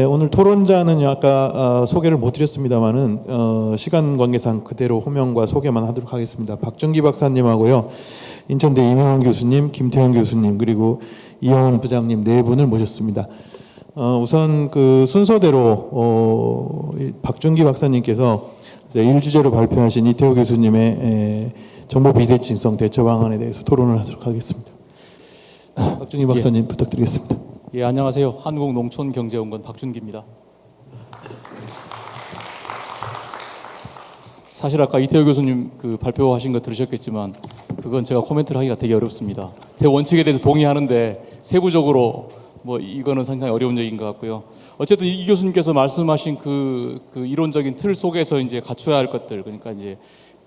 오늘 토론자는 아까 소개를 못 드렸습니다만은 시간 관계상 그대로 호명과 소개만 하도록 하겠습니다. 박준기 박사님하고요, 인천대 임영원 교수님, 김태형 교수님, 그리고 이영훈 부장님 네 분을 모셨습니다. 우선 그 순서대로 박준기 박사님께서 이제 1주제로 발표하신 이태호 교수님의 정보 비대칭성 대처 방안에 대해서 토론을 하도록 하겠습니다. 박준기 박사님 부탁드리겠습니다. 예, 안녕하세요. 한국농촌경제연구원 박준기입니다. 사실 아까 이태호 교수님 그 발표하신 거 들으셨겠지만 그건 제가 코멘트를 하기가 되게 어렵습니다. 제 원칙에 대해서 동의하는데 세부적으로 뭐 이거는 상당히 어려운 얘기인 것 같고요. 어쨌든 이 교수님께서 말씀하신 그 이론적인 틀 속에서 이제 갖춰야 할 것들, 그러니까 이제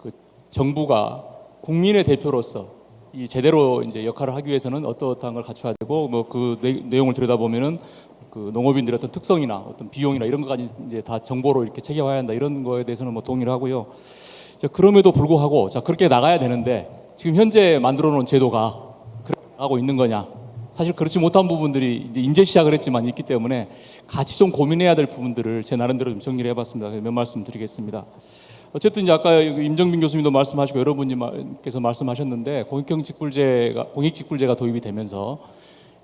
그 정부가 국민의 대표로서 이 제대로 이제 역할을 하기 위해서는 어떠한 걸 갖춰야 되고, 뭐 그 내용을 들여다보면은 그 농업인들의 어떤 특성이나 어떤 비용이나 이런 것까지 이제 다 정보로 이렇게 체계화해야 한다, 이런 거에 대해서는 뭐 동의를 하고요. 자, 그럼에도 불구하고 자 그렇게 나가야 되는데 지금 현재 만들어 놓은 제도가 그렇게 나가고 있는 거냐? 사실 그렇지 못한 부분들이 이제 시작을 했지만 있기 때문에 같이 좀 고민해야 될 부분들을 제 나름대로 좀 정리를 해봤습니다. 몇 말씀 드리겠습니다. 어쨌든 이제 아까 임정빈 교수님도 말씀하시고 여러분께서 말씀하셨는데 공익직불제가 도입이 되면서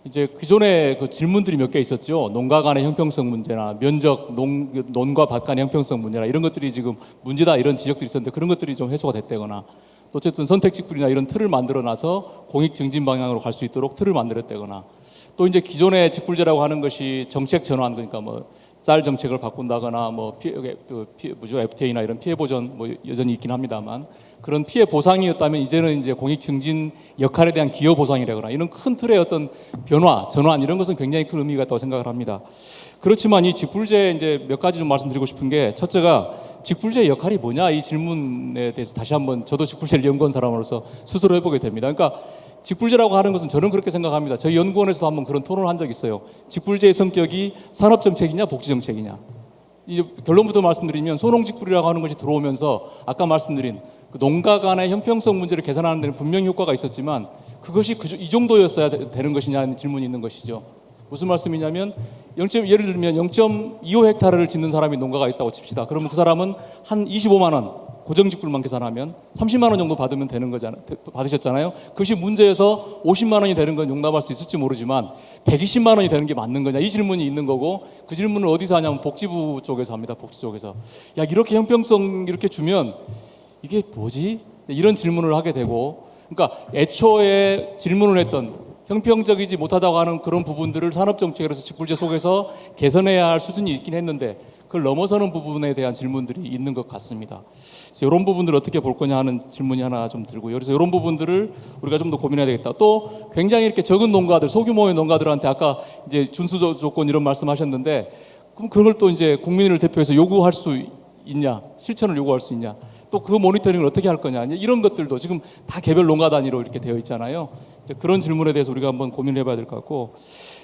이제 기존에 그 질문들이 몇 개 있었죠. 농가 간의 형평성 문제나 면적, 논과 밭 간의 형평성 문제나 이런 것들이 지금 문제다, 이런 지적들이 있었는데 그런 것들이 좀 해소가 됐다거나, 또 어쨌든 선택직불이나 이런 틀을 만들어놔서 공익 증진 방향으로 갈 수 있도록 틀을 만들었다거나, 또 이제 기존의 직불제라고 하는 것이 정책 전환, 그러니까 뭐 쌀 정책을 바꾼다거나 뭐 FTA나 이런 피해 보전 뭐 여전히 있긴 합니다만, 그런 피해 보상이었다면 이제는 이제 공익 증진 역할에 대한 기여 보상이라거나 이런 큰 틀의 어떤 변화, 전환, 이런 것은 굉장히 큰 의미가 있다고 생각을 합니다. 그렇지만 이 직불제 이제 몇 가지 좀 말씀드리고 싶은 게, 첫째가 직불제의 역할이 뭐냐, 이 질문에 대해서 다시 한번 저도 직불제를 연구한 사람으로서 스스로 해보게 됩니다. 그러니까 직불제라고 하는 것은 저는 그렇게 생각합니다. 저희 연구원에서도 한번 그런 토론을 한 적이 있어요. 직불제의 성격이 산업정책이냐 복지정책이냐. 이제 결론부터 말씀드리면 소농직불이라고 하는 것이 들어오면서 아까 말씀드린 그 농가 간의 형평성 문제를 개선하는 데는 분명히 효과가 있었지만 그것이 이 정도였어야 되는 것이냐는 질문이 있는 것이죠. 무슨 말씀이냐면 예를 들면 0.25헥타르를 짓는 사람이 농가가 있다고 칩시다. 그러면 그 사람은 한 25만 원 고정직불만 계산하면 30만 원 정도 받으면 되는 거잖아요. 받으셨잖아요. 그것이 문제여서 50만 원이 되는 건 용납할 수 있을지 모르지만 120만 원이 되는 게 맞는 거냐, 이 질문이 있는 거고, 그 질문을 어디서 하냐면 복지부 쪽에서 합니다. 복지 쪽에서. 야, 이렇게 형평성 이렇게 주면 이게 뭐지? 이런 질문을 하게 되고, 그러니까 애초에 질문을 했던 형평적이지 못하다고 하는 그런 부분들을 산업정책으로서 직불제 속에서 개선해야 할 수준이 있긴 했는데 그걸 넘어서는 부분에 대한 질문들이 있는 것 같습니다. 그래서 이런 부분들을 어떻게 볼 거냐 하는 질문이 하나 좀 들고요. 그래서 이런 부분들을 우리가 좀 더 고민해야 되겠다. 또 굉장히 이렇게 적은 농가들, 소규모의 농가들한테 아까 이제 준수 조건 이런 말씀하셨는데, 그럼 그걸 또 이제 국민을 대표해서 요구할 수 있냐, 실천을 요구할 수 있냐, 또 그 모니터링을 어떻게 할 거냐, 이런 것들도 지금 다 개별 농가 단위로 이렇게 되어 있잖아요. 그런 질문에 대해서 우리가 한번 고민을 해봐야 될 것 같고,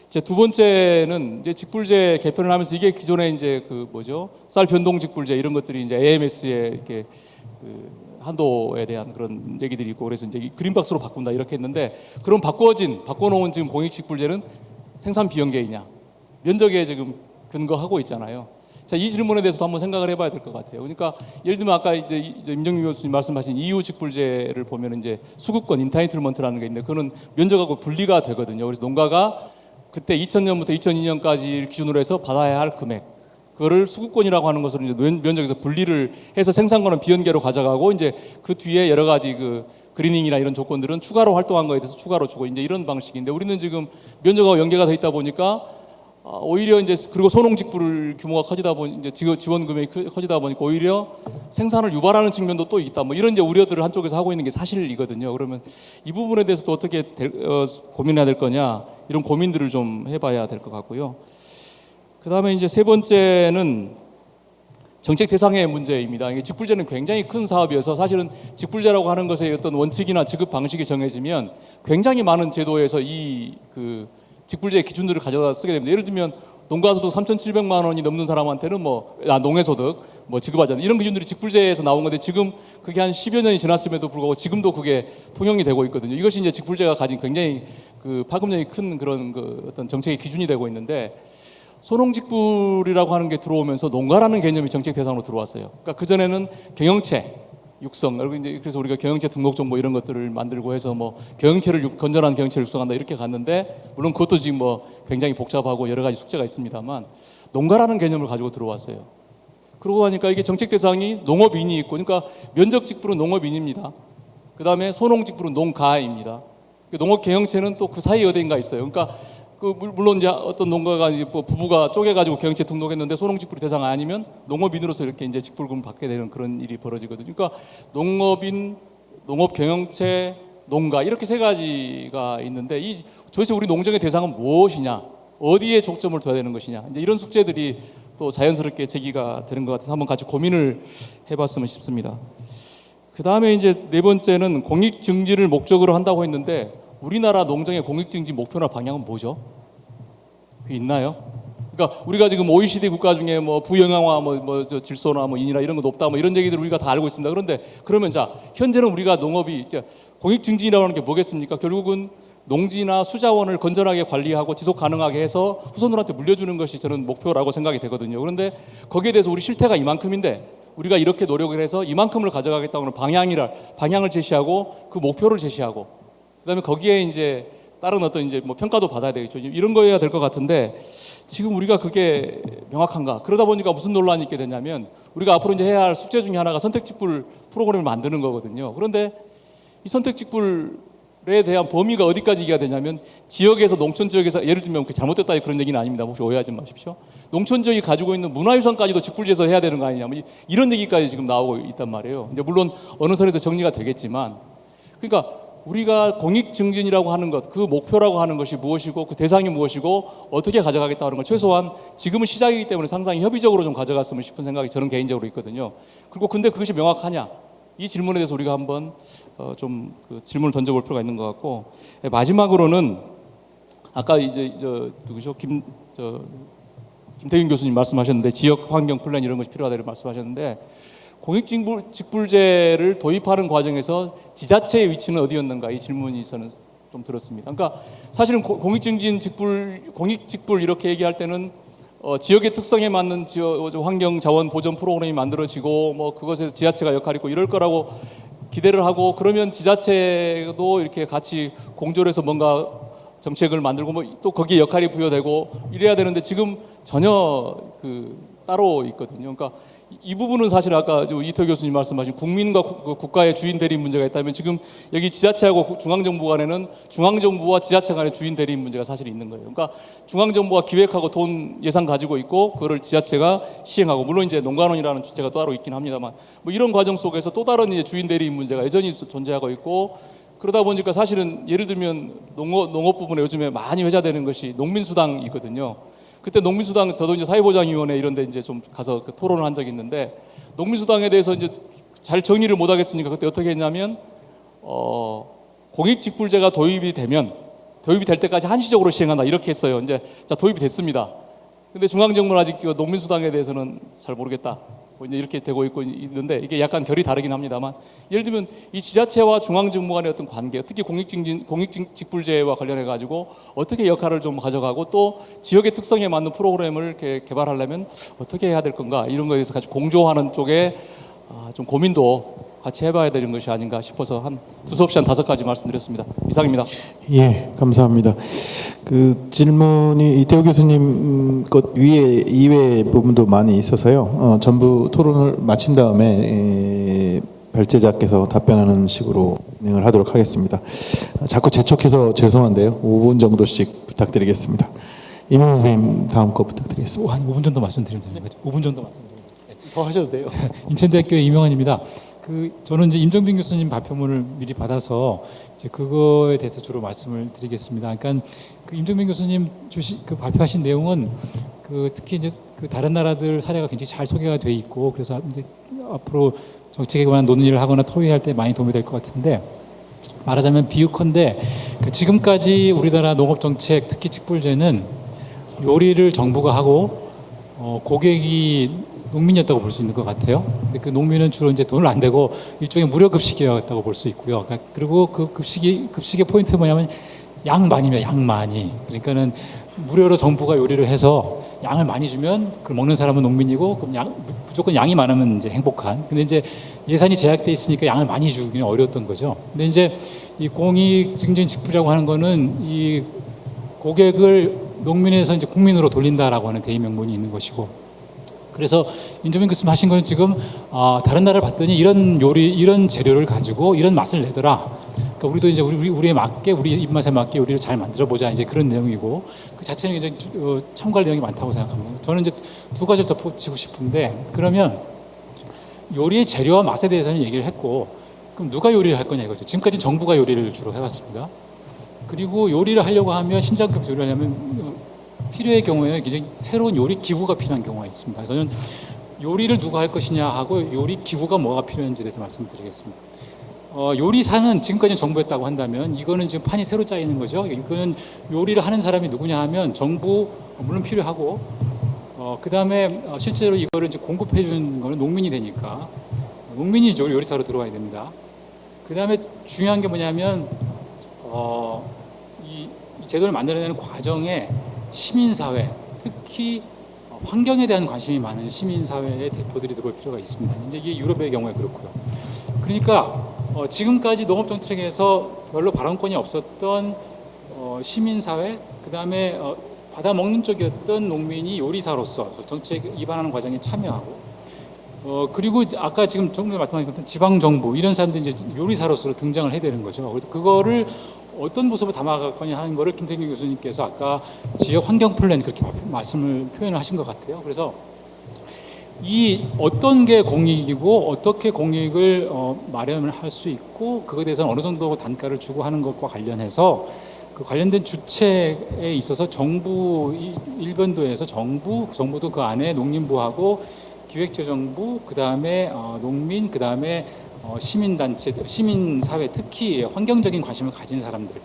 이제 두 번째는 이제 직불제 개편을 하면서 이게 기존에 이제 그 쌀 변동 직불제 이런 것들이 이제 AMS의 이렇게 그 한도에 대한 그런 얘기들이 있고, 그래서 이제 그린박스로 바꾼다 이렇게 했는데, 그럼 바꿔놓은 지금 공익 직불제는 생산 비용계이냐, 면적에 지금 근거하고 있잖아요. 자, 이 질문에 대해서도 한번 생각을 해봐야 될 것 같아요. 그러니까 예를 들면 아까 이제 임정민 교수님 말씀하신 EU 직불제를 보면 이제 수급권 인타이틀먼트라는 게 있는데, 그거는 면적하고 분리가 되거든요. 그래서 농가가 그때 2000년부터 2002년까지 기준으로 해서 받아야 할 금액, 그거를 수급권이라고 하는 것으로 이제 면적에서 분리를 해서 생산권은 비연계로 가져가고, 이제 그 뒤에 여러 가지 그 그리닝이나 이런 조건들은 추가로 활동한 거에 대해서 추가로 주고, 이제 이런 방식인데, 우리는 지금 면적하고 연계가 돼 있다 보니까 오히려 이제, 그리고 소농직불 규모가 커지다 보니 이제 지원 금액이 커지다 보니까 오히려 생산을 유발하는 측면도 또 있다, 뭐 이런 이제 우려들을 한쪽에서 하고 있는 게 사실이거든요. 그러면 이 부분에 대해서도 어떻게 고민해야 될 거냐, 이런 고민들을 좀 해봐야 될 것 같고요. 그 다음에 이제 세 번째는 정책 대상의 문제입니다. 이게 직불제는 굉장히 큰 사업이어서 사실은 직불제라고 하는 것의 어떤 원칙이나 지급 방식이 정해지면 굉장히 많은 제도에서 이 그 직불제의 기준들을 가져다 쓰게 됩니다. 예를 들면 농가소득 3,700만 원이 넘는 사람한테는 농해소득 지급하잖아요. 이런 기준들이 직불제에서 나온 건데, 지금 그게 한 10여 년이 지났음에도 불구하고 지금도 그게 통용이 되고 있거든요. 이것이 이제 직불제가 가진 굉장히 그 파급력이 큰 그런 그 어떤 정책의 기준이 되고 있는데, 소농직불이라고 하는 게 들어오면서 농가라는 개념이 정책 대상으로 들어왔어요. 그러니까 그 전에는 경영체 육성, 그래서 우리가 경영체 등록정보 이런 것들을 만들고 해서 뭐 경영체를 건전한 경영체를 육성한다 이렇게 갔는데, 물론 그것도 지금 뭐 굉장히 복잡하고 여러 가지 숙제가 있습니다만 농가라는 개념을 가지고 들어왔어요. 그러고 하니까 이게 정책 대상이 농업인이 있고, 그러니까 면적직불은 농업인입니다. 그 다음에 소농직불은 농가입니다. 농업 경영체는 또 그 사이 어딘가 있어요. 그러니까 물론 이제 어떤 농가가 이제 뭐 부부가 쪼개가지고 경영체 등록했는데 소농직불이 대상 아니면 농업인으로서 이렇게 이제 직불금을 받게 되는 그런 일이 벌어지거든요. 그러니까 농업인, 농업 경영체, 농가 이렇게 세 가지가 있는데, 도대체 우리 농정의 대상은 무엇이냐, 어디에 초점을 둬야 되는 것이냐, 이제 이런 숙제들이 또 자연스럽게 제기가 되는 것 같아서 한번 같이 고민을 해봤으면 싶습니다. 그 다음에 이제 네 번째는 공익 증진을 목적으로 한다고 했는데, 우리나라 농정의 공익 증진 목표나 방향은 뭐죠? 그게 있나요? 그러니까 우리가 지금 OECD 국가 중에 뭐 부영양화, 질소나 인이나 이런 거 높다, 이런 얘기들 우리가 다 알고 있습니다. 그런데 그러면 자, 현재는 우리가 농업이 공익 증진이라고 하는 게 뭐겠습니까? 결국은 농지나 수자원을 건전하게 관리하고 지속 가능하게 해서 후손들한테 물려주는 것이 저는 목표라고 생각이 되거든요. 그런데 거기에 대해서 우리 실태가 이만큼인데, 우리가 이렇게 노력을 해서 이만큼을 가져가겠다고 하는 방향을 제시하고 그 목표를 제시하고, 그다음에 거기에 이제 다른 어떤 이제 뭐 평가도 받아야 되겠죠. 이런 거여야 될 것 같은데, 지금 우리가 그게 명확한가? 그러다 보니까 무슨 논란이 있게 되냐면, 우리가 앞으로 이제 해야 할 숙제 중에 하나가 선택직불 프로그램을 만드는 거거든요. 그런데 이 선택직불에 대한 범위가 어디까지 이해가 되냐면, 지역에서 농촌 지역에서 예를 들면 잘못됐다 그런 얘기는 아닙니다. 혹시 오해하지 마십시오. 농촌 지역이 가지고 있는 문화유산까지도 직불제에서 해야 되는 거 아니냐, 이런 얘기까지 지금 나오고 있단 말이에요. 이제 물론 어느 선에서 정리가 되겠지만, 그러니까 우리가 공익 증진이라고 하는 것, 그 목표라고 하는 것이 무엇이고 그 대상이 무엇이고 어떻게 가져가겠다 하는 걸 최소한 지금은 시작이기 때문에 상당히 협의적으로 좀 가져갔으면 싶은 생각이 저는 개인적으로 있거든요. 그리고 근데 그것이 명확하냐, 이 질문에 대해서 우리가 한번 좀 그 질문을 던져볼 필요가 있는 것 같고, 마지막으로는 아까 이제 누구죠? 김태균 교수님 말씀하셨는데, 지역 환경 플랜 이런 것이 필요하다고 말씀하셨는데, 공익직불제를 도입하는 과정에서 지자체의 위치는 어디였는가, 이 질문이 저는 좀 들었습니다. 그러니까 사실은 공익직불 이렇게 얘기할 때는 지역의 특성에 맞는 환경자원 보전 프로그램이 만들어지고 뭐 그것에서 지자체가 역할이 있고 이럴 거라고 기대를 하고, 그러면 지자체도 이렇게 같이 공조를 해서 뭔가 정책을 만들고 뭐 또 거기에 역할이 부여되고 이래야 되는데, 지금 전혀 따로 있거든요. 그러니까 이 부분은 사실 아까 이태 교수님 말씀하신 국민과 국가의 주인 대리인 문제가 있다면, 지금 여기 지자체하고 중앙정부 간에는 중앙정부와 지자체 간의 주인 대리인 문제가 사실 있는 거예요. 그러니까 중앙정부가 기획하고 돈 예산 가지고 있고 그거를 지자체가 시행하고, 물론 이제 농가론이라는 주체가 따로 있긴 합니다만, 뭐 이런 과정 속에서 또 다른 이제 주인 대리인 문제가 여전히 존재하고 있고, 그러다 보니까 사실은 예를 들면 농업 부분에 요즘에 많이 회자되는 것이 농민수당이거든요. 그때 농민수당, 저도 이제 사회보장위원회 이런 데 이제 좀 가서 토론을 한 적이 있는데, 농민수당에 대해서 이제 잘 정리를 못 하겠으니까 그때 어떻게 했냐면, 공익직불제가 도입이 될 때까지 한시적으로 시행한다 이렇게 했어요. 이제 자, 도입이 됐습니다. 근데 중앙정부는 아직 농민수당에 대해서는 잘 모르겠다, 이제 이렇게 되고 있는데, 이게 약간 결이 다르긴 합니다만, 예를 들면 이 지자체와 중앙정부 간의 어떤 관계, 특히 공익직불제와 관련해 가지고 어떻게 역할을 좀 가져가고, 또 지역의 특성에 맞는 프로그램을 이렇게 개발하려면 어떻게 해야 될 건가, 이런 거에 대해서 같이 공조하는 쪽에 좀 고민도 같이 해봐야 되는 것이 아닌가 싶어서 두서없이 한 5가지 말씀드렸습니다. 이상입니다. 예, 감사합니다. 그 질문이 이태호 교수님 것 이외의 부분도 많이 있어서요. 전부 토론을 마친 다음에 발제자께서 답변하는 식으로 진행을 하도록 하겠습니다. 자꾸 재촉해서 죄송한데요. 5분 정도씩 부탁드리겠습니다. 이명훈 선생님 다음 거 부탁드리겠습니다. 한 5분 정도 말씀드리면 되는 거죠? 5분 정도 말씀드리면. 더 하셔도 돼요. 인천대학교의 이명환입니다. 저는 이제 임정빈 교수님 발표문을 미리 받아서 이제 그거에 대해서 주로 말씀을 드리겠습니다. 그러니까 임정빈 교수님 발표하신 내용은 특히 이제 다른 나라들 사례가 굉장히 잘 소개가 돼 있고, 그래서 이제 앞으로 정책에 관한 논의를 하거나 토의할 때 많이 도움이 될 것 같은데, 말하자면 비유컨대 지금까지 우리나라 농업 정책, 특히 직불제는 요리를 정부가 하고 고객이 농민이었다고 볼 수 있는 것 같아요. 근데 그 농민은 주로 이제 돈을 안 대고 일종의 무료 급식이었다고 볼 수 있고요. 그리고 그 급식의 포인트 뭐냐면 양 많이면 양 많이. 그러니까는 무료로 정부가 요리를 해서 양을 많이 주면 그 먹는 사람은 농민이고 그럼 무조건 양이 많으면 이제 행복한. 근데 이제 예산이 제약돼 있으니까 양을 많이 주기는 어려웠던 거죠. 근데 이제 이 공익증진 직불이라고 하는 거는 이 고객을 농민에서 이제 국민으로 돌린다라고 하는 대의명분이 있는 것이고, 그래서 임종민 교수님 하신 건 지금 다른 나라를 봤더니 이런 재료를 가지고 이런 맛을 내더라. 그러니까 우리도 이제 우리에 맞게, 우리 입맛에 맞게 요리를 잘 만들어 보자, 이제 그런 내용이고, 그 자체는 이제 참고할 내용이 많다고 생각합니다. 저는 이제 두 가지를 덧붙이고 싶은데, 그러면 요리의 재료와 맛에 대해서는 얘기를 했고, 그럼 누가 요리를 할 거냐 이거죠. 지금까지 정부가 요리를 주로 해왔습니다. 그리고 요리를 하려고 하면, 신장급 요리를 하려면 필요의 경우에는 굉장히 새로운 요리 기구가 필요한 경우가 있습니다. 저는 요리를 누가 할 것이냐 하고 요리 기구가 뭐가 필요한지에 대해서 말씀드리겠습니다. 요리사는 지금까지는 정부였다고 한다면, 이거는 지금 판이 새로 짜이는 거죠. 이거는 요리를 하는 사람이 누구냐 하면 정부 물론 필요하고, 그 다음에 실제로 이거를 이제 공급해 주는 거는 농민이 되니까 농민이 요리사로 들어와야 됩니다. 그 다음에 중요한 게 뭐냐면 이 제도를 만들어내는 과정에 시민사회, 특히 환경에 대한 관심이 많은 시민사회의 대표들이 들어올 필요가 있습니다. 이제 이게 유럽의 경우에 그렇고요. 그러니까 지금까지 농업정책에서 별로 발언권이 없었던 시민사회, 그 다음에 받아먹는 쪽이었던 농민이 요리사로서 정책 입안하는 과정에 참여하고, 그리고 아까 지금 조금 전에 말씀하신 것처럼 지방정부 이런 사람들이 이제 요리사로서 등장을 해야 되는 거죠. 그래서 그거를 어떤 모습을 담아갈 거냐 하는 거를 김태균 교수님께서 아까 지역 환경 플랜 그렇게 말씀을 표현을 하신 것 같아요. 그래서 이 어떤 게 공익이고 어떻게 공익을 마련을 할 수 있고, 그거에 대해서는 어느 정도 단가를 주고 하는 것과 관련해서 그 관련된 주체에 있어서 정부 일변도에서 정부도 그 안에 농림부하고 기획재정부, 그 다음에 농민, 그 다음에 시민단체, 시민사회, 특히 환경적인 관심을 가진 사람들,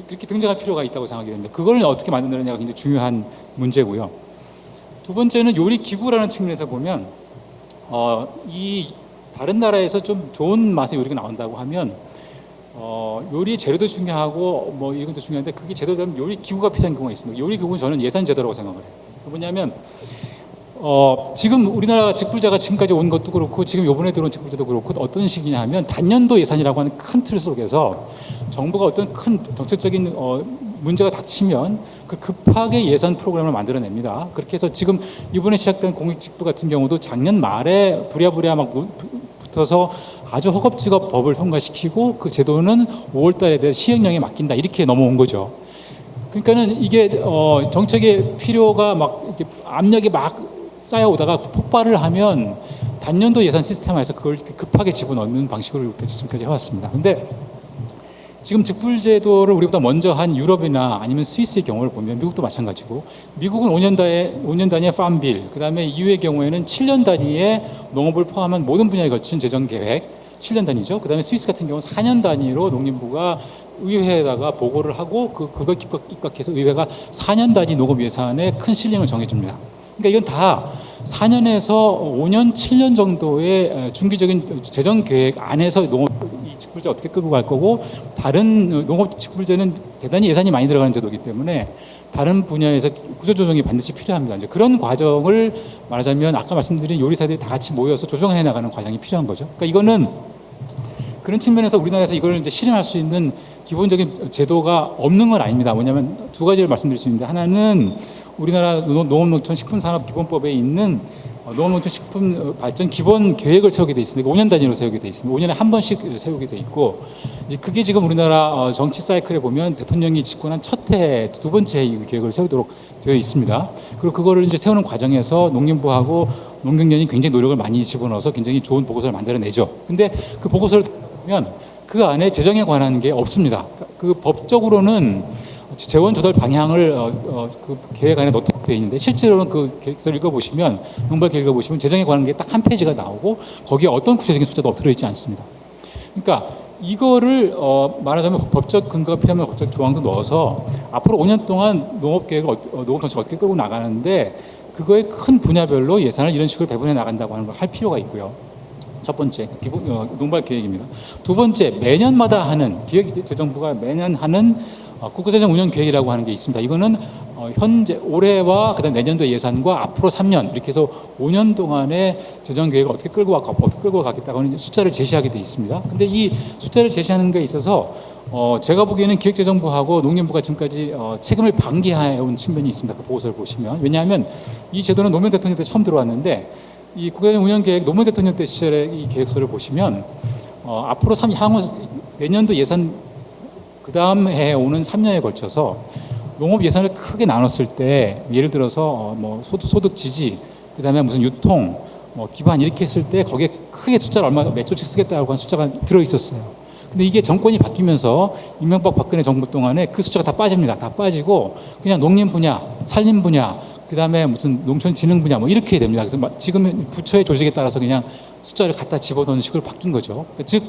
이렇게 등장할 필요가 있다고 생각이 됩니다. 그걸 어떻게 만드느냐가 굉장히 중요한 문제고요. 두 번째는 요리기구라는 측면에서 보면 이 다른 나라에서 좀 좋은 맛의 요리가 나온다고 하면 요리 재료도 중요하고 뭐 이런 것도 중요한데, 그게 제대로 되면 요리기구가 필요한 경우가 있습니다. 요리기구는 저는 예산제도라고 생각을 해요. 뭐냐면 지금 우리나라 직불제가 지금까지 온 것도 그렇고 지금 이번에 들어온 직불제도 그렇고 어떤 식이냐 하면, 단년도 예산이라고 하는 큰 틀 속에서 정부가 어떤 큰 정책적인 문제가 닥치면 그 급하게 예산 프로그램을 만들어냅니다. 그렇게 해서 지금 이번에 시작된 공익직불 같은 경우도 작년 말에 부랴부랴 막 붙어서 아주 허겁지겁 법을 통과시키고, 그 제도는 5월 달에 대해 시행령에 맡긴다, 이렇게 넘어온 거죠. 그러니까는 이게 정책의 필요가 막 이렇게 압력이 막 쌓여오다가 폭발을 하면 단년도 예산 시스템 안에서 그걸 급하게 집어넣는 방식으로 지금까지 해왔습니다. 근데 지금 직불제도를 우리보다 먼저 한 유럽이나 아니면 스위스의 경우를 보면, 미국도 마찬가지고, 미국은 5년 단위의 팜빌, 그 다음에 EU의 경우에는 7년 단위의 농업을 포함한 모든 분야에 걸친 재정계획, 7년 단위죠. 그 다음에 스위스 같은 경우는 4년 단위로 농림부가 의회에다가 보고를 하고 그걸 입각해서 의회가 4년 단위 농업 예산에 큰 실링을 정해줍니다. 그러니까 이건 다 4년에서 5년, 7년 정도의 중기적인 재정 계획 안에서 농업 이 직불제 어떻게 끌고 갈 거고, 다른 농업 직불제는 대단히 예산이 많이 들어가는 제도이기 때문에 다른 분야에서 구조조정이 반드시 필요합니다. 이제 그런 과정을 말하자면 아까 말씀드린 요리사들이 다 같이 모여서 조정해 나가는 과정이 필요한 거죠. 그러니까 이거는 그런 측면에서 우리나라에서 이걸 이제 실행할 수 있는 기본적인 제도가 없는 건 아닙니다. 뭐냐면 두 가지를 말씀드릴 수 있는데, 하나는 우리나라 농업농촌식품산업기본법에 있는 농업농촌식품 발전 기본 계획을 세우게 돼 있습니다. 5년 단위로 세우게 돼 있습니다. 5년에 한 번씩 세우게 돼 있고, 이제 그게 지금 우리나라 정치 사이클에 보면 대통령이 집권한 첫 해, 두 번째 계획을 세우도록 되어 있습니다. 그리고 그거를 이제 세우는 과정에서 농림부하고 농경련이 굉장히 노력을 많이 집어넣어서 굉장히 좋은 보고서를 만들어내죠. 근데 그 보고서를 보면 그 안에 재정에 관한 게 없습니다. 그 법적으로는 재원 조달 방향을 그 계획 안에 넣도록 되어 있는데, 실제로는 그 계획서를 읽어보시면, 농발 계획을 보시면 재정에 관한 게 딱 한 페이지가 나오고 거기에 어떤 구체적인 숫자도 들어있지 않습니다. 그러니까 이거를 말하자면 법적 근거가 필요하면 법적 조항도 넣어서 앞으로 5년 동안 농업 계획을 농업 정책 어떻게 끌고 나가는데, 그거의 큰 분야별로 예산을 이런 식으로 배분해 나간다고 하는 걸 할 필요가 있고요. 첫 번째 기본 농발 계획입니다. 두 번째, 매년마다 하는 기획재정부가 매년 하는 국가재정 운영 계획이라고 하는 게 있습니다. 이거는 현재 올해와 그다음 내년도 예산과 앞으로 3년 이렇게 해서 5년 동안의 재정 계획을 어떻게 끌고 가겠다고 하는 숫자를 제시하게 돼 있습니다. 근데 이 숫자를 제시하는 게 있어서 제가 보기에는 기획재정부하고 농림부가 지금까지 책임을 방기해온 측면이 있습니다. 그 보고서를 보시면. 왜냐하면 이 제도는 노무현 대통령 때 처음 들어왔는데 이 국가적 운영 계획 노무현 대통령 때 시절의 이 계획서를 보시면 앞으로 향후 내년도 예산 그 다음 해에 오는 3년에 걸쳐서 농업 예산을 크게 나눴을 때 예를 들어서 뭐 소득 지지 그다음에 무슨 유통 기반 이렇게 했을 때 거기에 크게 숫자를 몇 조씩 쓰겠다고 한 숫자가 들어 있었어요. 근데 이게 정권이 바뀌면서 이명박 박근혜 정부 동안에 그 숫자가 다 빠집니다. 다 빠지고 그냥 농림 분야, 산림 분야, 그다음에 무슨 농촌진흥 분야 뭐 이렇게 됩니다. 그래서 지금 부처의 조직에 따라서 그냥 숫자를 갖다 집어넣는 식으로 바뀐 거죠. 즉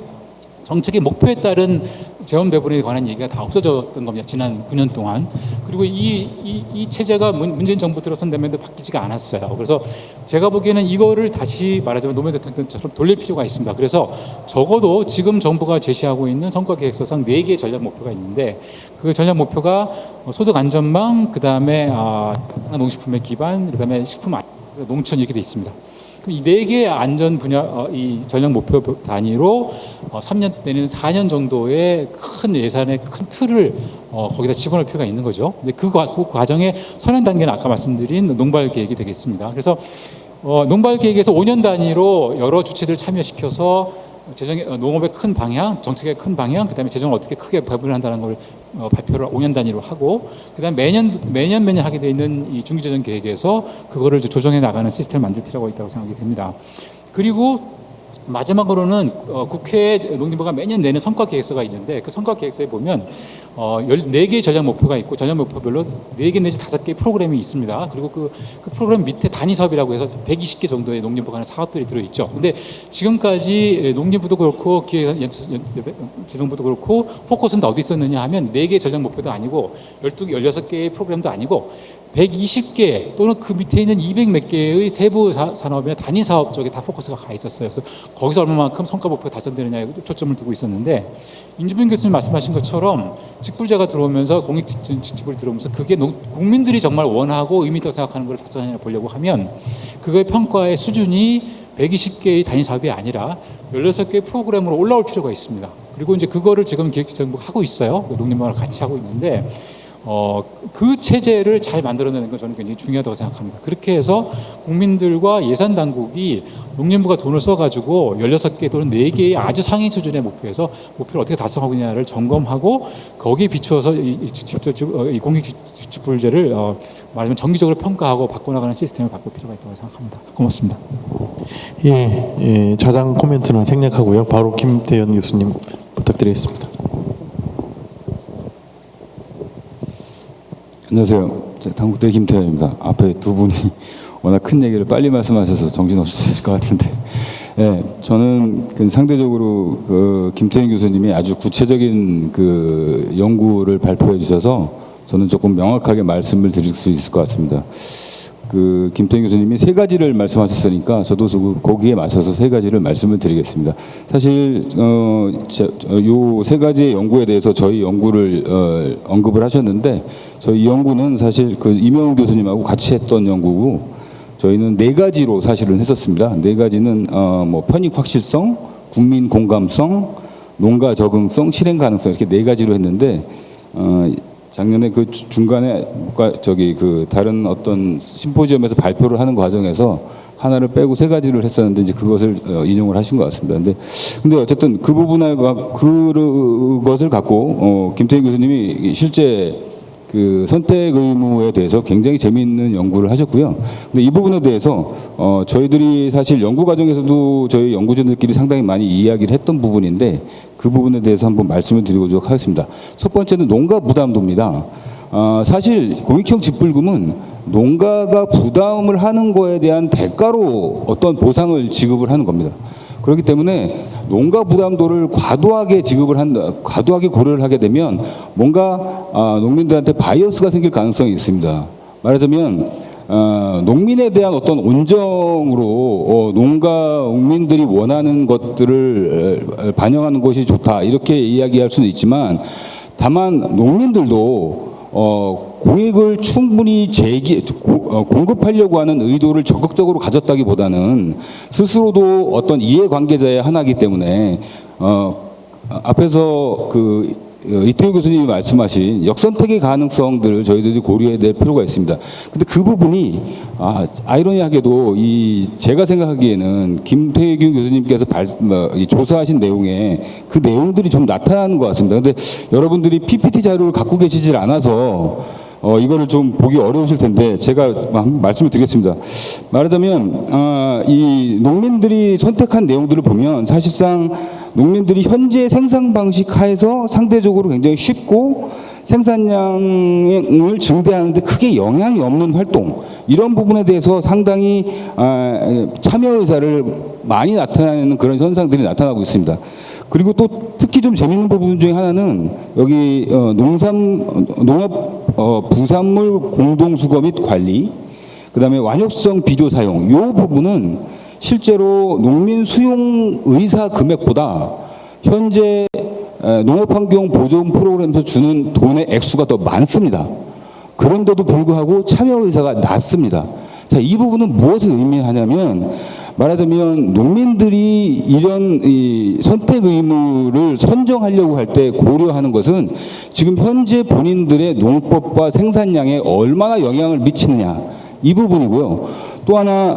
정책의 목표에 따른 재원 배분에 관한 얘기가 다 없어졌던 겁니다. 지난 9년 동안. 그리고 이 체제가 문재인 정부 들어선 다음에도 바뀌지가 않았어요. 그래서 제가 보기에는 이거를 다시 말하자면 노무현 대통령처럼 돌릴 필요가 있습니다. 그래서 적어도 지금 정부가 제시하고 있는 성과계획서상 4개의 전략 목표가 있는데 그 전략 목표가 소득 안전망, 그다음에 농식품의 기반, 그다음에 식품 농촌 이렇게 돼 있습니다. 이 4개의 안전 분야 이 전략 목표 단위로 3년 때는 4년 정도의 큰 예산의 큰 틀을 거기다 집어넣을 필요가 있는 거죠. 근데 그 과정의 선행 단계는 아까 말씀드린 농발 계획이 되겠습니다. 그래서 농발 계획에서 5년 단위로 여러 주체들 참여시켜서 농업의 큰 방향, 정책의 큰 방향, 그다음에 재정을 어떻게 크게 배분을 한다는 걸 발표를 5년 단위로 하고, 그다음에 매년 하게 돼 있는 이 중기재정 계획에서 그거를 이제 조정해 나가는 시스템을 만들 필요가 있다고 생각이 됩니다. 그리고 마지막으로는 국회에 농림부가 매년 내는 성과계획서가 있는데 그 성과계획서에 보면 14개의 전략 목표가 있고 전략 목표별로 4개 내지 5개의 프로그램이 있습니다. 그리고 그 프로그램 밑에 단위 사업이라고 해서 120개 정도의 농림부가 하는 사업들이 들어있죠. 근데 지금까지 농림부도 그렇고 기획재정부도 그렇고 포커스는 다 어디 있었느냐 하면 4개의 전략 목표도 아니고 16개의 프로그램도 아니고 120개 또는 그 밑에 있는 200몇 개의 세부 산업이나 단위 사업 쪽에 다 포커스가 가 있었어요. 그래서 거기서 얼마만큼 성과 목표가 달성되느냐에 초점을 두고 있었는데 임준빈 교수님 말씀하신 것처럼 직불제가 들어오면서 공익직불이 들어오면서 그게 국민들이 정말 원하고 의미 있다고 생각하는 걸 달성하느냐 보려고 하면 그거의 평가의 수준이 120개의 단위 사업이 아니라 16개의 프로그램으로 올라올 필요가 있습니다. 그리고 이제 그거를 지금 기획재정부가 하고 있어요. 농림부랑 같이 하고 있는데 그 체제를 잘 만들어내는 건 저는 굉장히 중요하다고 생각합니다. 그렇게 해서 국민들과 예산 당국이 농림부가 돈을 써가지고 16개 또는 4개의 아주 상위 수준의 목표에서 목표를 어떻게 달성하고 있냐를 점검하고 거기에 비추어서 이 공익직불제를 말하자면 정기적으로 평가하고 바꿔나가는 시스템을 바꿀 필요가 있다고 생각합니다. 고맙습니다. 예, 자장 코멘트는 생략하고요. 바로 김태현 교수님 부탁드리겠습니다. 안녕하세요. 당국대 김태현입니다. 앞에 두 분이 워낙 큰 얘기를 빨리 말씀하셔서 정신없으실 것 같은데, 네, 저는 상대적으로 그 김태현 교수님이 아주 구체적인 그 연구를 발표해 주셔서 저는 조금 명확하게 말씀을 드릴 수 있을 것 같습니다. 그 김태현 교수님이 3가지를 말씀하셨으니까 저도 거기에 맞춰서 3가지를 말씀을 드리겠습니다. 사실 요 3가지의 연구에 대해서 저희 연구를 언급을 하셨는데 저희 연구는 사실 그 이명훈 교수님하고 같이 했던 연구고 저희는 4가지로 사실은 했었습니다. 4가지는 뭐 편익 확실성, 국민 공감성, 농가 적응성, 실행 가능성 이렇게 4가지로 했는데 작년에 그 중간에 그 다른 어떤 심포지엄에서 발표를 하는 과정에서 하나를 빼고 3가지를 했었는데 이제 그것을 인용을 하신 것 같습니다. 근데 어쨌든 그 부분을 그것을 갖고 김태희 교수님이 실제 그 선택 의무에 대해서 굉장히 재미있는 연구를 하셨고요. 근데 이 부분에 대해서 저희들이 사실 연구 과정에서도 저희 연구진들끼리 상당히 많이 이야기를 했던 부분인데 그 부분에 대해서 한번 말씀을 드리도록 하겠습니다. 첫 번째는 농가 부담도입니다. 사실 공익형 직불금은 농가가 부담을 하는 거에 대한 대가로 어떤 보상을 지급을 하는 겁니다. 그렇기 때문에 농가 부담도를 과도하게 과도하게 고려를 하게 되면 뭔가 농민들한테 바이어스가 생길 가능성이 있습니다. 말하자면 농민에 대한 어떤 온정으로 농민들이 원하는 것들을 반영하는 것이 좋다 이렇게 이야기할 수는 있지만 다만 농민들도 공익을 충분히 공급하려고 하는 의도를 적극적으로 가졌다기보다는 스스로도 어떤 이해관계자의 하나이기 때문에 앞에서 이태우 교수님이 말씀하신 역선택의 가능성들을 저희들이 고려해야 될 필요가 있습니다. 근데 그 부분이 아이러니하게도 제가 생각하기에는 김태균 교수님께서 조사하신 내용에 그 내용들이 좀 나타나는 것 같습니다. 근데 여러분들이 PPT 자료를 갖고 계시질 않아서 이거를 좀 보기 어려우실 텐데 제가 한번 말씀을 드리겠습니다. 말하자면 이 농민들이 선택한 내용들을 보면 사실상 농민들이 현재 생산 방식 하에서 상대적으로 굉장히 쉽고 생산량을 증대하는데 크게 영향이 없는 활동, 이런 부분에 대해서 상당히 참여 의사를 많이 나타내는 그런 현상들이 나타나고 있습니다. 그리고 또 특히 좀 재미있는 부분 중에 하나는 여기 농업 부산물 공동수거 및 관리, 그다음에 완효성 비료 사용, 이 부분은 실제로 농민 수용 의사 금액보다 현재 농업환경보존 프로그램에서 주는 돈의 액수가 더 많습니다. 그런데도 불구하고 참여 의사가 낮습니다. 자, 이 부분은 무엇을 의미하냐면, 말하자면 농민들이 이런 선택 의무를 선정하려고 할 때 고려하는 것은 지금 현재 본인들의 농법과 생산량에 얼마나 영향을 미치느냐, 이 부분이고요. 또 하나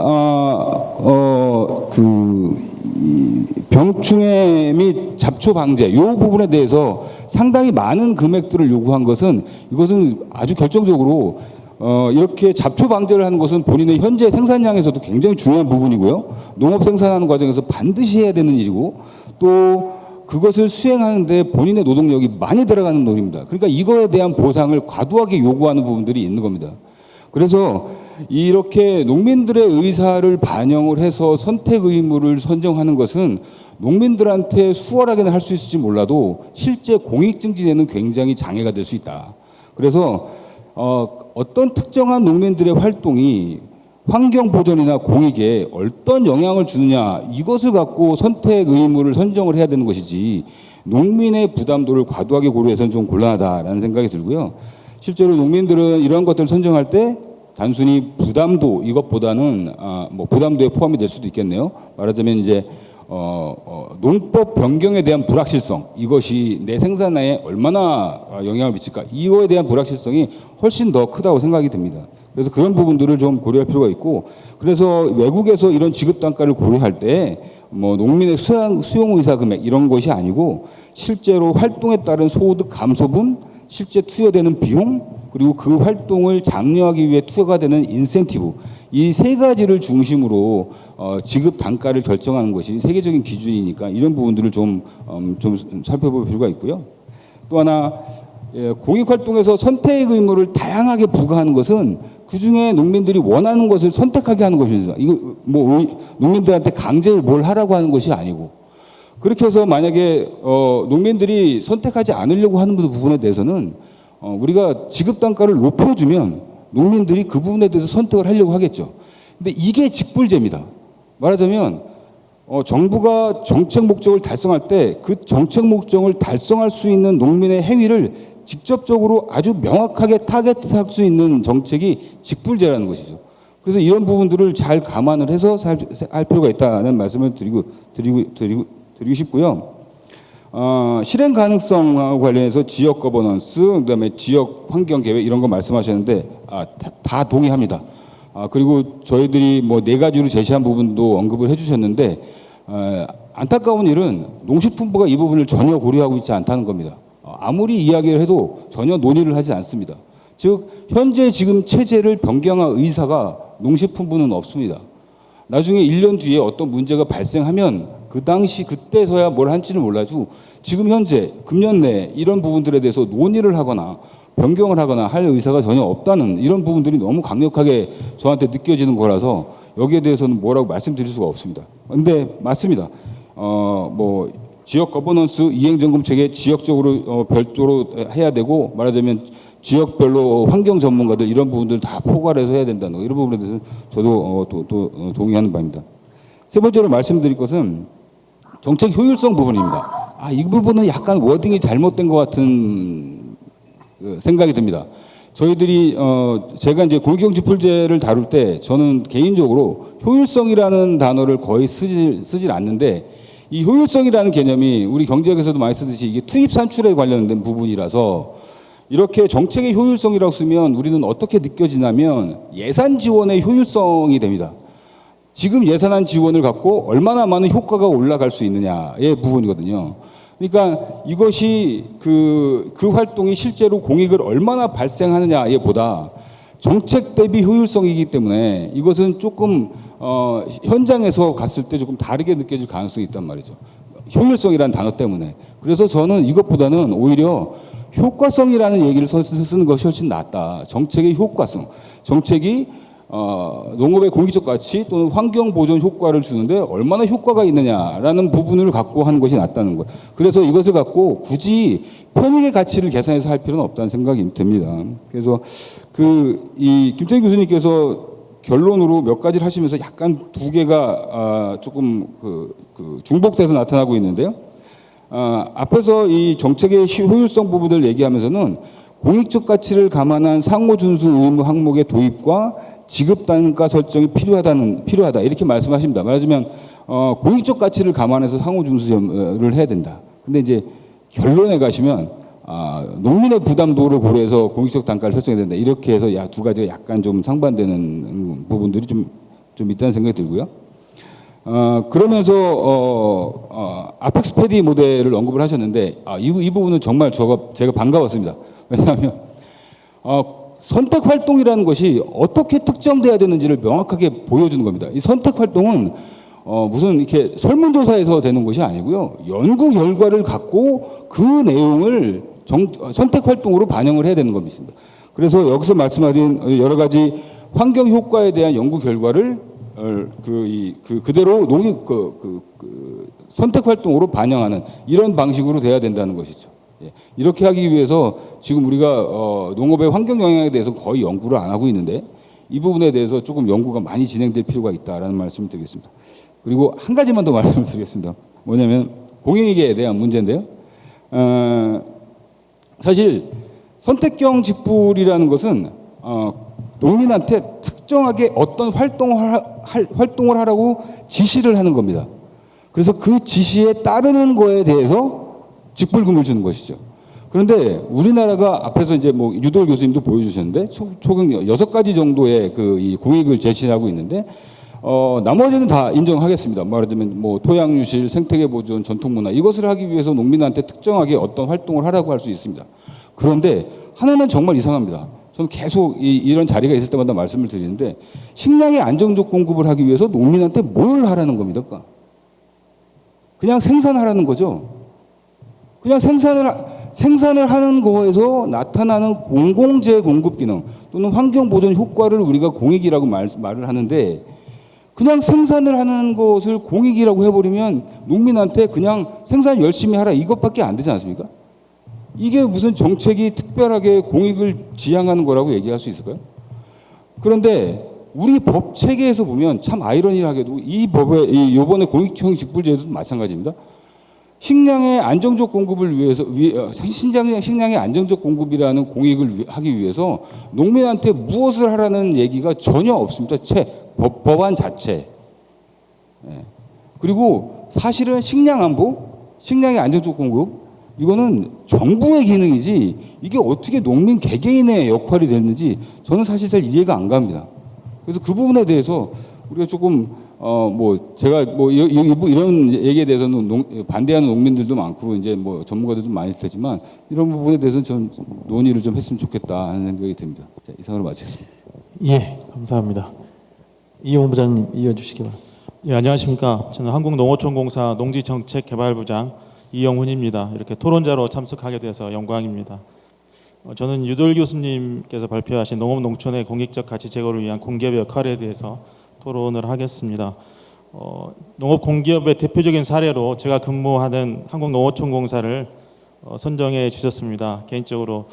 병충해 및 잡초 방제, 이 부분에 대해서 상당히 많은 금액들을 요구한 것은, 이것은 아주 결정적으로 이렇게 잡초 방제를 하는 것은 본인의 현재 생산량에서도 굉장히 중요한 부분이고요. 농업 생산하는 과정에서 반드시 해야 되는 일이고, 또 그것을 수행하는데 본인의 노동력이 많이 들어가는 노동입니다. 그러니까 이거에 대한 보상을 과도하게 요구하는 부분들이 있는 겁니다. 그래서 이렇게 농민들의 의사를 반영을 해서 선택 의무를 선정하는 것은 농민들한테 수월하게는 할 수 있을지 몰라도 실제 공익증진에는 굉장히 장애가 될 수 있다. 그래서 어떤 특정한 농민들의 활동이 환경 보존이나 공익에 어떤 영향을 주느냐, 이것을 갖고 선택 의무를 선정을 해야 되는 것이지 농민의 부담도를 과도하게 고려해서는 좀 곤란하다라는 생각이 들고요. 실제로 농민들은 이런 것들을 선정할 때 단순히 부담도, 이것보다는 부담도에 포함이 될 수도 있겠네요. 말하자면 이제 농법 변경에 대한 불확실성, 이것이 내 생산에 얼마나 영향을 미칠까, 이거에 대한 불확실성이 훨씬 더 크다고 생각이 듭니다. 그래서 그런 부분들을 좀 고려할 필요가 있고, 그래서 외국에서 이런 지급 단가를 고려할 때 농민의 수용 의사 금액 이런 것이 아니고 실제로 활동에 따른 소득 감소분, 실제 투여되는 비용, 그리고 그 활동을 장려하기 위해 투여가 되는 인센티브, 이 세 가지를 중심으로 지급 단가를 결정하는 것이 세계적인 기준이니까 이런 부분들을 좀 살펴볼 필요가 있고요. 또 하나, 공익활동에서 선택 의무를 다양하게 부과하는 것은 그중에 농민들이 원하는 것을 선택하게 하는 것입니다. 이거 농민들한테 강제로 뭘 하라고 하는 것이 아니고, 그렇게 해서 만약에 농민들이 선택하지 않으려고 하는 부분에 대해서는 우리가 지급 단가를 높여주면 농민들이 그 부분에 대해서 선택을 하려고 하겠죠. 근데 이게 직불제입니다. 말하자면 정부가 정책 목적을 달성할 때 그 정책 목적을 달성할 수 있는 농민의 행위를 직접적으로 아주 명확하게 타겟할 수 있는 정책이 직불제라는 것이죠. 그래서 이런 부분들을 잘 감안을 해서 할 필요가 있다는 말씀을 드리고 싶고요. 실행 가능성하고 관련해서 지역 거버넌스, 그다음에 지역 환경 계획 이런 거 말씀하셨는데 다 동의합니다. 그리고 저희들이 4가지로 제시한 부분도 언급을 해주셨는데 안타까운 일은 농식품부가 이 부분을 전혀 고려하고 있지 않다는 겁니다. 아무리 이야기를 해도 전혀 논의를 하지 않습니다. 즉 현재 지금 체제를 변경할 의사가 농식품부는 없습니다. 나중에 1년 뒤에 어떤 문제가 발생하면 그 당시 그때서야 뭘 할지는 몰라도 지금 현재 금년 내에 이런 부분들에 대해서 논의를 하거나 변경을 하거나 할 의사가 전혀 없다는 이런 부분들이 너무 강력하게 저한테 느껴지는 거라서 여기에 대해서는 뭐라고 말씀드릴 수가 없습니다. 근데 맞습니다. 지역 거버넌스 이행점검 체계 지역적으로 별도로 해야 되고, 말하자면 지역별로 환경 전문가들 이런 부분들 다 포괄해서 해야 된다는 거, 이런 부분에 대해서 저도 또 동의하는 바입니다. 세 번째로 말씀드릴 것은 정책 효율성 부분입니다. 이 부분은 약간 워딩이 잘못된 것 같은 생각이 듭니다. 저희들이 제가 이제 공익경지풀제를 다룰 때 저는 개인적으로 효율성이라는 단어를 거의 쓰질 않는데, 이 효율성이라는 개념이 우리 경제학에서도 많이 쓰듯이 이게 투입 산출에 관련된 부분이라서, 이렇게 정책의 효율성이라고 쓰면 우리는 어떻게 느껴지냐면 예산 지원의 효율성이 됩니다. 지금 예산안 지원을 갖고 얼마나 많은 효과가 올라갈 수 있느냐의 부분이거든요. 그러니까 이것이 그 활동이 실제로 공익을 얼마나 발생하느냐에 보다 정책 대비 효율성이기 때문에 이것은 조금 현장에서 갔을 때 조금 다르게 느껴질 가능성이 있단 말이죠. 효율성이라는 단어 때문에. 그래서 저는 이것보다는 오히려 효과성이라는 얘기를 쓰는 것이 훨씬 낫다. 정책의 효과성. 정책이 농업의 공익적 가치 또는 환경 보존 효과를 주는데 얼마나 효과가 있느냐라는 부분을 갖고 하는 것이 낫다는 거예요. 그래서 이것을 갖고 굳이 편익의 가치를 계산해서 할 필요는 없다는 생각이 듭니다. 그래서 이 김태희 교수님께서 결론으로 몇 가지를 하시면서 약간 두 개가 조금 중복돼서 나타나고 있는데요. 앞에서 이 정책의 효율성 부분을 얘기하면서는 공익적 가치를 감안한 상호 준수 의무 항목의 도입과 지급 단가 설정이 필요하다 이렇게 말씀하십니다. 말하자면 공익적 가치를 감안해서 상호 준수를 해야 된다. 근데 이제 결론에 가시면 농민의 부담도를 고려해서 공익적 단가를 설정해야 된다. 이렇게 해서 두 가지가 약간 좀 상반되는 부분들이 좀 있다는 생각이 들고요. 그러면서 아펙스 패디 모델을 언급을 하셨는데 이 부분은 정말 제가 반가웠습니다. 왜냐하면 선택 활동이라는 것이 어떻게 특정돼야 되는지를 명확하게 보여주는 겁니다. 이 선택 활동은 무슨 이렇게 설문조사에서 되는 것이 아니고요. 연구 결과를 갖고 그 내용을 선택 활동으로 반영을 해야 되는 겁니다. 그래서 여기서 말씀하신 여러 가지 환경 효과에 대한 연구 결과를 그대로 농익 선택 활동으로 반영하는 이런 방식으로 돼야 된다는 것이죠. 이렇게 하기 위해서 지금 우리가 농업의 환경 영향에 대해서 거의 연구를 안 하고 있는데 이 부분에 대해서 조금 연구가 많이 진행될 필요가 있다라는 말씀을 드리겠습니다. 그리고 한 가지만 더 말씀을 드리겠습니다. 뭐냐면 공익에 대한 문제인데요. 사실 선택형 직불이라는 것은 농민한테 특정하게 어떤 활동을 하라고 지시를 하는 겁니다. 그래서 그 지시에 따르는 거에 대해서 직불금을 주는 것이죠. 그런데 우리나라가 앞에서 이제 뭐 유도열 교수님도 보여주셨는데 총 6가지 정도의 이 공익을 제시하고 있는데 나머지는 다 인정하겠습니다. 말하자면 뭐 토양 유실, 생태계 보존, 전통 문화 이것을 하기 위해서 농민한테 특정하게 어떤 활동을 하라고 할 수 있습니다. 그런데 하나는 정말 이상합니다. 저는 계속 이런 자리가 있을 때마다 말씀을 드리는데 식량의 안정적 공급을 하기 위해서 농민한테 뭘 하라는 겁니까? 그냥 생산하라는 거죠. 그냥 생산을 하는 거에서 나타나는 공공재 공급 기능 또는 환경 보존 효과를 우리가 공익이라고 말을 하는데 그냥 생산을 하는 것을 공익이라고 해버리면 농민한테 그냥 생산 열심히 하라 이것밖에 안 되지 않습니까? 이게 무슨 정책이 특별하게 공익을 지향하는 거라고 얘기할 수 있을까요? 그런데 우리 법 체계에서 보면 참 아이러니하게도 이 법에 이번에 공익형 직불제도도 마찬가지입니다. 식량의 안정적 공급을 위해서 식량의 안정적 공급이라는 공익을 하기 위해서 농민한테 무엇을 하라는 얘기가 전혀 없습니다. 법안 자체. 그리고 사실은 식량 안보, 식량의 안정적 공급 이거는 정부의 기능이지 이게 어떻게 농민 개개인의 역할이 됐는지 저는 사실 잘 이해가 안 갑니다. 그래서 그 부분에 대해서 우리가 조금 제가 이런 얘기에 대해서는 반대하는 농민들도 많고 이제 뭐 전문가들도 많이 있을 테지만 이런 부분에 대해서는 좀 논의를 좀 했으면 좋겠다 하는 생각이 듭니다. 자, 이상으로 마치겠습니다. 예, 감사합니다. 이용 부장님 이어주시기 바랍니다. 예, 안녕하십니까. 저는 한국농어촌공사 농지정책개발부장 이영훈입니다. 이렇게 토론자로 참석하게 돼서 영광입니다. 저는 유도열 교수님께서 발표하신 농업 농촌의 공익적 가치 제고를 위한 공기업의 역할에 대해서 토론을 하겠습니다. 농업 공기업의 대표적인 사례로 제가 근무하는 한국농어촌공사를 선정해 주셨습니다. 개인적으로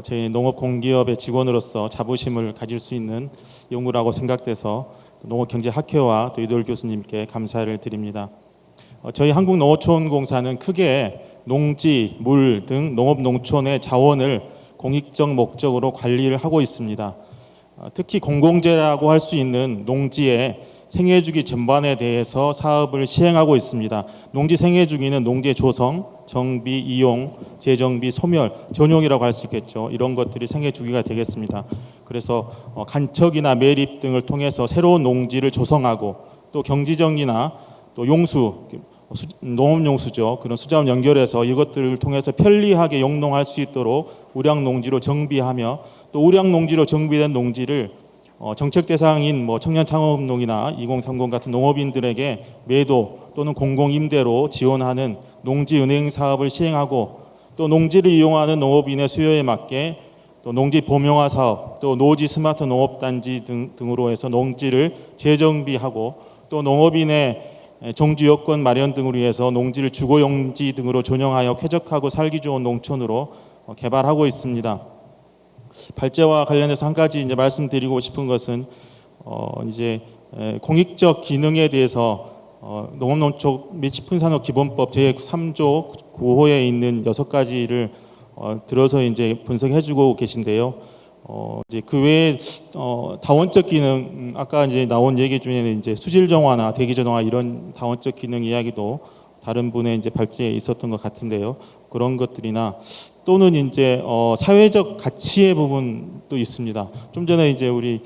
저희 농업 공기업의 직원으로서 자부심을 가질 수 있는 용무라고 생각돼서 농업경제학회와 또 유도열 교수님께 감사를 드립니다. 저희 한국농어촌공사는 크게 농지, 물 등 농업 농촌의 자원을 공익적 목적으로 관리를 하고 있습니다. 특히 공공재라고 할 수 있는 농지의 생애주기 전반에 대해서 사업을 시행하고 있습니다. 농지 생애주기는 농지의 조성, 정비, 이용, 재정비, 소멸, 전용이라고 할 수 있겠죠. 이런 것들이 생애주기가 되겠습니다. 그래서 간척이나 매립 등을 통해서 새로운 농지를 조성하고 또 경지정리나 또 용수, 농업용수죠. 그런 수자원 연결해서 이것들을 통해서 편리하게 용농할 수 있도록 우량농지로 정비하며 또 우량농지로 정비된 농지를 정책 대상인 청년창업농이나 2030 같은 농업인들에게 매도 또는 공공임대로 지원하는 농지은행 사업을 시행하고 또 농지를 이용하는 농업인의 수요에 맞게 또 농지 보명화 사업, 또 노지 스마트 농업단지 등으로 해서 농지를 재정비하고 또 농업인의 정주 여건 마련 등으로 해서 농지를 주거용지 등으로 전용하여 쾌적하고 살기 좋은 농촌으로 개발하고 있습니다. 발제와 관련해서 한 가지 이제 말씀드리고 싶은 것은 이제 공익적 기능에 대해서 농업농축 및 식품산업기본법 제3조 9호에 있는 6가지를 들어서 이제 분석해주고 계신데요. 이제 그 외에 다원적 기능 아까 이제 나온 얘기 중에는 이제 수질 정화나 대기 정화 이런 다원적 기능 이야기도 다른 분의 이제 발제에 있었던 것 같은데요. 그런 것들이나 또는 이제 사회적 가치의 부분도 있습니다. 좀 전에 이제 우리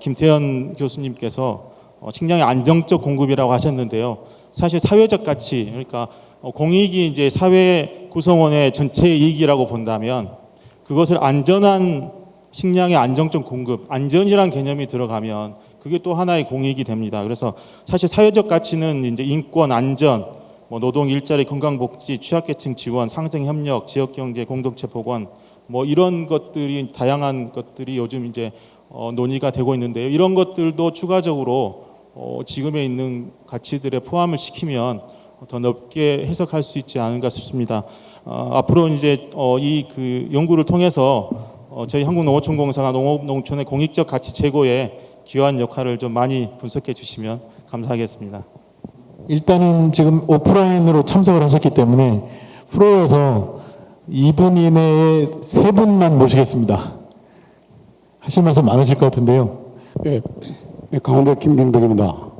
김태현 교수님께서 식량의 안정적 공급이라고 하셨는데요. 사실 사회적 가치, 그러니까 공익이 이제 사회 구성원의 전체 이익이라고 본다면 그것을 안전한 식량의 안정적 공급, 안전이란 개념이 들어가면 그게 또 하나의 공익이 됩니다. 그래서 사실 사회적 가치는 이제 인권, 안전, 노동, 일자리, 건강복지, 취약계층 지원, 상생협력, 지역경제, 공동체 복원, 이런 것들이 다양한 것들이 요즘 이제 논의가 되고 있는데요. 이런 것들도 추가적으로 지금에 있는 가치들에 포함을 시키면 더 넓게 해석할 수 있지 않은가 싶습니다. 앞으로 이제 이 그 연구를 통해서 저희 한국농어촌공사가 농업농촌의 공익적 가치 제고에 기여한 역할을 좀 많이 분석해 주시면 감사하겠습니다. 일단은 지금 오프라인으로 참석을 하셨기 때문에 프로에서 2분 이내에 3분만 모시겠습니다. 하실 말씀 많으실 것 같은데요. 네, 강원대 김경덕입니다.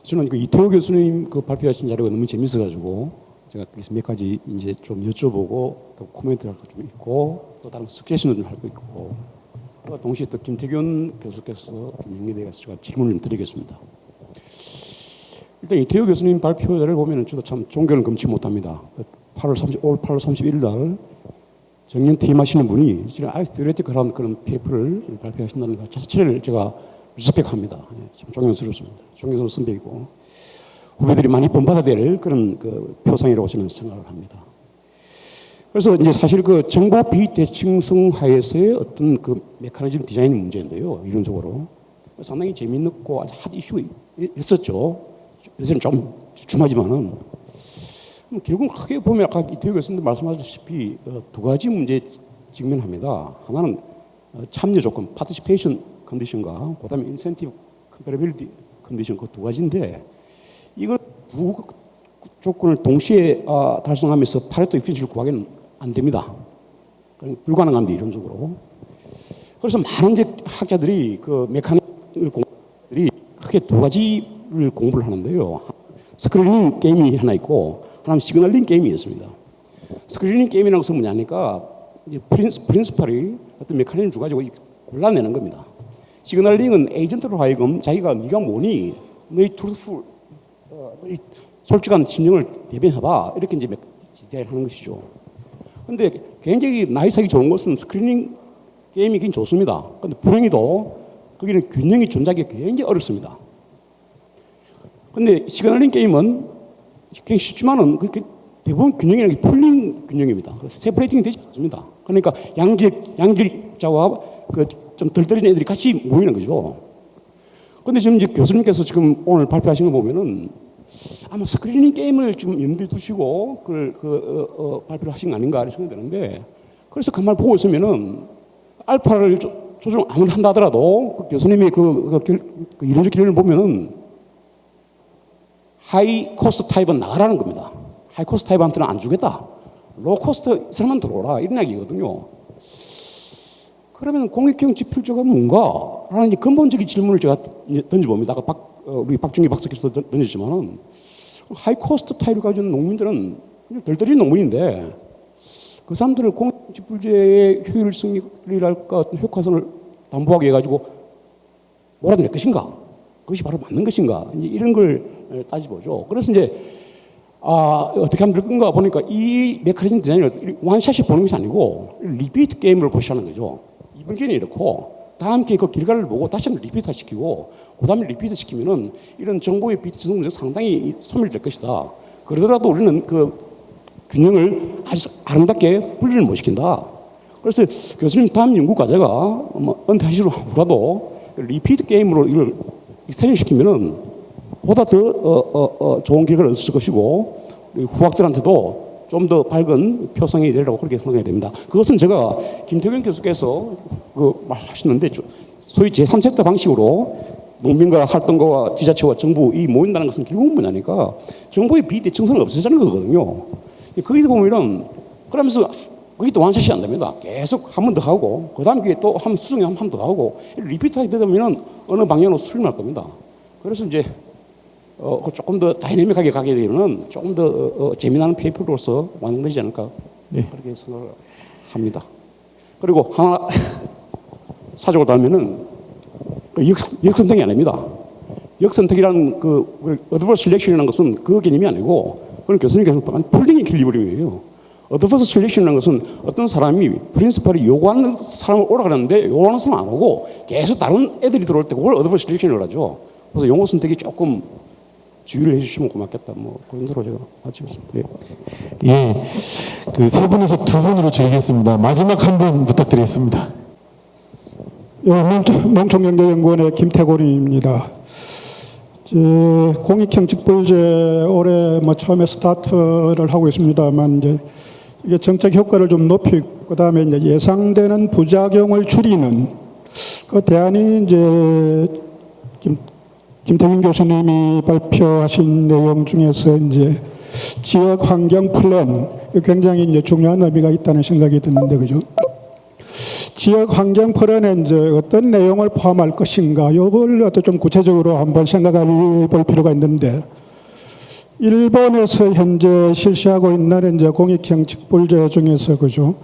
저는 그 이태호 교수님 그 발표하신 자료가 너무 재밌어가지고 제가 거기서 몇 가지 이제 좀 여쭤보고 또 코멘트를 할 것 좀 있고 또 다른 스케줄도 좀 할 거 있고 동시에 또 김태균 교수께서 좀 연계돼서 제가 질문을 좀 드리겠습니다. 일단 이태호 교수님 발표를 보면 저도 참 존경을 금치 못합니다. 올 8월 31일 날 정년 퇴임하시는 분이 아주 theoretical한 그런 페이퍼를 발표하신다는 것 자체를 제가 리스펙합니다. 참 존경스럽습니다. 존경스러운 선배이고 후배들이 많이 본받아야 될 그런 그 표상이라고 저는 생각을 합니다. 그래서 이제 사실 그 정보 비대칭성 하에서의 어떤 그 메커니즘 디자인 문제인데요. 이론적으로 상당히 재미있고 아주 핫 이슈였었죠. 요새는 좀 주춤하지만은 결국은 크게 보면 아까 이태호 교수님도 말씀하셨다시피 두 가지 문제 직면합니다. 하나는 참여 조건, participation 컨디션과 그다음에 incentive comparability 컨디션 그 두 가지인데 이걸 두 조건을 동시에 달성하면서 파레토 이피니시를 구하기는 안 됩니다. 불가능합니다. 이론적으로. 그래서 많은 이제 학자들이 그 메커니즘을 공부들이 크게 두 가지를 공부를 하는데요. 스크리닝 게임이 하나 있고 하나는 시그널링 게임이 있습니다. 스크리닝 게임이라는 것은 뭐냐니까 이제 프린시팔이 어떤 메커니즘을 주가지고 골라내는 겁니다. 시그널링은 에이전트로 하여금 자기가 네가 뭐니 너희 트루스풀 솔직한 심정을 대변해봐 이렇게 이제 디자인하는 것이죠. 그런데 굉장히 나이스하기 좋은 것은 스크리닝 게임이 굉장히 좋습니다. 그런데 불행히도 거기는 균형이 존재하기 굉장히 어렵습니다. 그런데 시그널링 게임은 굉장히 쉽지만은 대부분 균형이라는 게 풀린 균형입니다. 그래서 세퍼레이팅이 되지 않습니다. 그러니까 양질자와 그 좀 덜 떨어진 애들이 같이 모이는 거죠. 그런데 지금 이제 교수님께서 지금 오늘 발표하신 거 보면은 아마 스크리닝 게임을 지금 염두에 두시고 발표를 하신 거 아닌가 생각이 드는데 그래서 가만 보고 있으면은 알파를 조정 아무리 한다 하더라도 그 교수님이 그 이론적 결론을 보면은 하이 코스트 타입은 나가라는 겁니다. 하이 코스트 타입한테는 안 주겠다. 로우 코스트 이 사람만 들어오라 이런 이야기거든요. 그러면 공익형 지필제가 뭔가? 라는 이제 근본적인 질문을 제가 이제 던져봅니다. 아까 우리 박준기 박사께서 던졌지만은 하이코스트 타입을 가진 농민들은 그냥 덜덜이 농민인데 그 사람들을 공익형 지필제의 효율성이랄까 효과성을 담보하게 해가지고 몰아낼 것인가? 그것이 바로 맞는 것인가? 이제 이런 걸 따져보죠. 그래서 이제 어떻게 하면 될 건가 보니까 이 메커니즘 디자인을 원샷이 보는 것이 아니고 리피트 게임을 보시라는 거죠. 이번 기회는 이렇고 다음 기회 그 결과를 보고 다시 한번 리피트 시키고 그 다음에 리피트 시키면은 이런 정보의 비트 성능이 상당히 소멸될 것이다. 그러더라도 우리는 그 균형을 아주 아름답게 분리를 못 시킨다. 그래서 교수님 다음 연구 과제가 은퇴하시고 후라도 리피트 게임으로 이걸 익스텐션 시키면은 보다 더 좋은 결과를 얻을 것이고 후학들한테도 좀 더 밝은 표상이 되리라고 그렇게 생각해야 됩니다. 그것은 제가 김태균 교수께서 말하시는데 소위 제3섹터 방식으로 농민과 활동가와 지자체와 정부 이 모인다는 것은 결국은 뭐냐니까 정부의 비대칭성을 없애자는 거거든요. 거기서 보면은 그러면서 거기 또 완샷이 안 됩니다. 계속 한 번 더 하고 그 다음 기회에 또 한 수정에 한 번 더 하고 리피트하게 되다 보면은 어느 방향으로 수렴할 겁니다. 그래서 이제 조금 더 다이내믹하게 가게 되면 조금 더 재미나는 페이퍼로서 완성되지 않을까 그렇게 생각을 합니다. 그리고 하나 사족을 달면은 역선택이 아닙니다. 역선택이라는 그 어드버스 셀렉션이라는 것은 그 개념이 아니고 그건 교수님께서 폴딩의 킬리브림이에요. 어드버스 셀렉션이라는 것은 어떤 사람이 프린시팔이 요구하는 사람을 오라가는데 요구하는 사람 안 오고 계속 다른 애들이 들어올 때 그걸 어드버스 셀렉션이라고 하죠. 그래서 용어 선택이 조금 주의를 해주시면 고맙겠다. 그런 대로 제가 마치겠습니다. 예, 그 세 분에서 두 분으로 줄이겠습니다. 마지막 한 분 부탁드리겠습니다. 농촌경제연구원의 김태곤입니다. 공익형 직불제 올해 처음에 스타트를 하고 있습니다만 이제 이게 정책 효과를 좀 높이고 그다음에 이제 예상되는 부작용을 줄이는 그 대안이 이제 김태균 교수님이 발표하신 내용 중에서 이제 지역 환경 플랜 굉장히 이제 중요한 의미가 있다는 생각이 드는데 그죠? 지역 환경 플랜에 이제 어떤 내용을 포함할 것인가 이걸 좀 구체적으로 한번 생각해 볼 필요가 있는데 일본에서 현재 실시하고 있는 이제 공익형 직불제 중에서 그죠?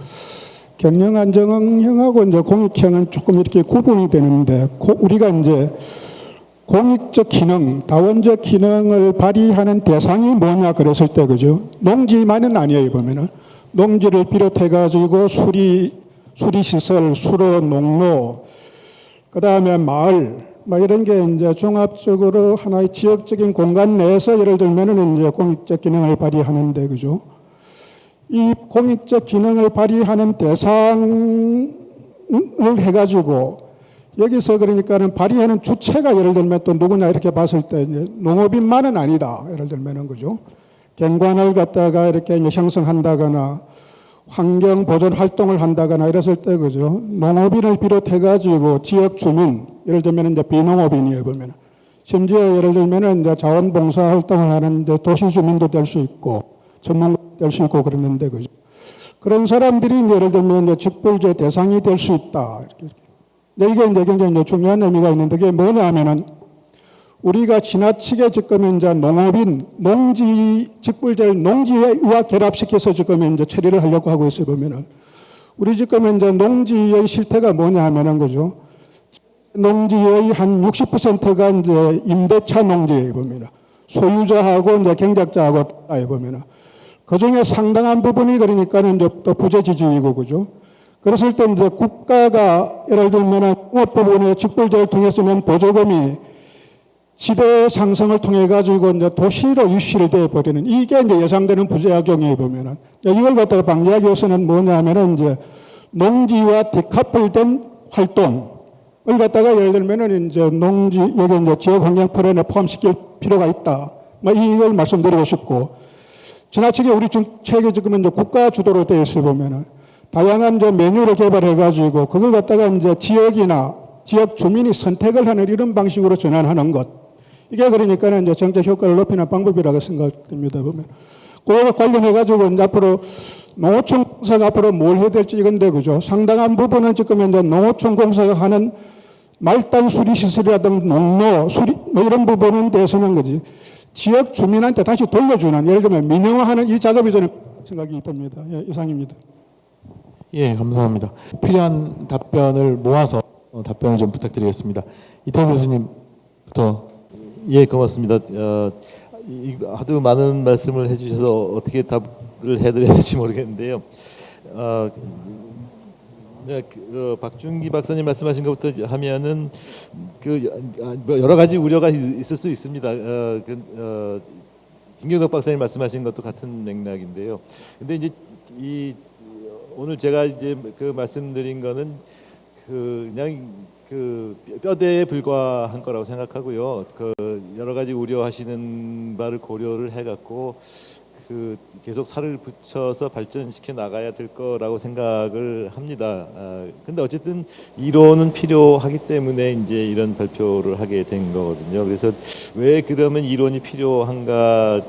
경영 안정형하고 이제 공익형은 조금 이렇게 구분이 되는데 우리가 이제 공익적 기능, 다원적 기능을 발휘하는 대상이 뭐냐 그랬을 때 그죠? 농지만은 아니에요 보면은 농지를 비롯해 가지고 수리시설, 수로, 농로, 그 다음에 마을, 이런 게 이제 종합적으로 하나의 지역적인 공간 내에서 예를 들면은 이제 공익적 기능을 발휘하는데, 그죠? 이 공익적 기능을 발휘하는 대상을 해가지고 여기서 그러니까는 발휘하는 주체가 예를 들면 또 누구냐 이렇게 봤을 때 이제 농업인만은 아니다. 예를 들면은 그죠? 경관을 갖다가 이렇게 이제 형성한다거나 환경 보존 활동을 한다거나 이랬을 때 그죠? 농업인을 비롯해 가지고 지역 주민 예를 들면 이제 비농업인이에요 보면 심지어 예를 들면은 이제 자원봉사 활동을 하는데 도시 주민도 될 수 있고 전문가도 될 수 있고 그러는데 그죠? 그런 사람들이 예를 들면 이제 직불제 대상이 될 수 있다. 이렇게. 이게 이제 굉장히 중요한 의미가 있는데 그게 뭐냐면은 우리가 지나치게 지금 이제 농업인, 농지, 직불제를 농지와 결합시켜서 지금 이제 처리를 하려고 하고 있어요, 보면은. 우리 지금 이제 농지의 실태가 뭐냐 하면은, 그죠? 농지의 한 60%가 이제 임대차 농지예요, 보면은. 소유자하고 이제 경작자하고 따요, 보면은. 그 중에 상당한 부분이 그러니까는 이제 또 부재지주이고, 그죠? 그랬을 때 이제 국가가 예를 들면은 농업 부분에 직불제를 통해서는 보조금이 지대 상승을 통해 가지고 이제 도시로 유실이 되어 버리는 이게 이제 예상되는 부작용이 보면은 이걸 갖다가 방지하기 위해서는 뭐냐면은 이제 농지와 디커플된 활동을 갖다가 예를 들면은 이제 농지 여기 이제 지역 환경 플랜에 포함시킬 필요가 있다. 이걸 말씀드리고 싶고 지나치게 우리 정책이 지금 이제 국가 주도로 되어 있어 보면은 다양한 저 메뉴를 개발해 가지고 그걸 갖다가 이제 지역이나 지역 주민이 선택을 하는 이런 방식으로 전환하는 것. 이게 그러니까는 이제 정책 효과를 높이는 방법이라고 생각됩니다. 보면 그거와 관련해 가지고 이제 앞으로 농어촌 공사가 앞으로 뭘 해야 될지 이건데 그죠. 상당한 부분은 지금 이제 농어촌 공사가 하는 말단 수리 시설이라든가 농로 수리 뭐 이런 부분에 대해서는 거지. 지역 주민한테 다시 돌려주는 예를 들면 민영화하는 이 작업이 저는 생각이 듭니다. 예, 이상입니다. 예, 감사합니다. 필요한 답변을 모아서 답변을 좀 부탁드리겠습니다. 이태원 교수님부터. 예, 고맙습니다. 하도 많은 말씀을 해주셔서 어떻게 답을 해드려야 될지 모르겠는데요. 박준기 박사님 말씀하신 것부터 하면은 뭐 여러 가지 우려가 있을 수 있습니다. 김경덕 박사님 말씀하신 것도 같은 맥락인데요. 근데 이제 오늘 제가 이제 말씀드린 거는 그냥 뼈대에 불과한 거라고 생각하고요. 여러 가지 우려하시는 바를 고려를 해갖고 계속 살을 붙여서 발전시켜 나가야 될 거라고 생각을 합니다. 근데 어쨌든 이론은 필요하기 때문에 이제 이런 발표를 하게 된 거거든요. 그래서 왜 그러면 이론이 필요한가?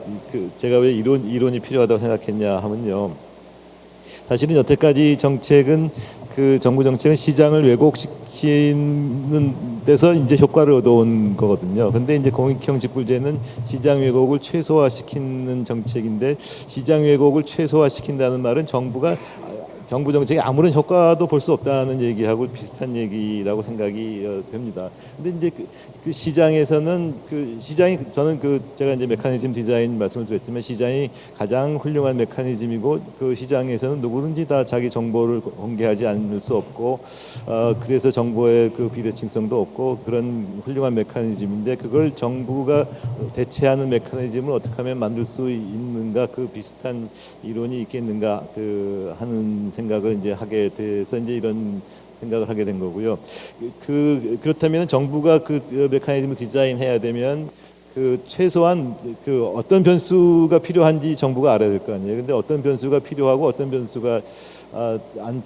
제가 왜 이론이 필요하다고 생각했냐 하면요. 사실은 여태까지 정책은 정부 정책은 시장을 왜곡시키는 데서 이제 효과를 얻어온 거거든요. 근데 이제 공익형 직불제는 시장 왜곡을 최소화시키는 정책인데 시장 왜곡을 최소화시킨다는 말은 정부 정책에 아무런 효과도 볼 수 없다는 얘기하고 비슷한 얘기라고 생각이 됩니다. 근데 이제 그 시장에서는 시장이 저는 제가 이제 메커니즘 디자인 말씀을 드렸지만 시장이 가장 훌륭한 메커니즘이고 그 시장에서는 누구든지 다 자기 정보를 공개하지 않을 수 없고 그래서 정보의 비대칭성도 없고 그런 훌륭한 메커니즘인데 그걸 정부가 대체하는 메커니즘을 어떻게 하면 만들 수 있는가 비슷한 이론이 있겠는가 하는 생각을 이제 하게 돼서 이제 이런 생각을 하게 된 거고요. 그렇다면 정부가 메커니즘을 디자인해야 되면 최소한 어떤 변수가 필요한지 정부가 알아야 될 거 아니에요. 근데 어떤 변수가 필요하고 어떤 변수가 안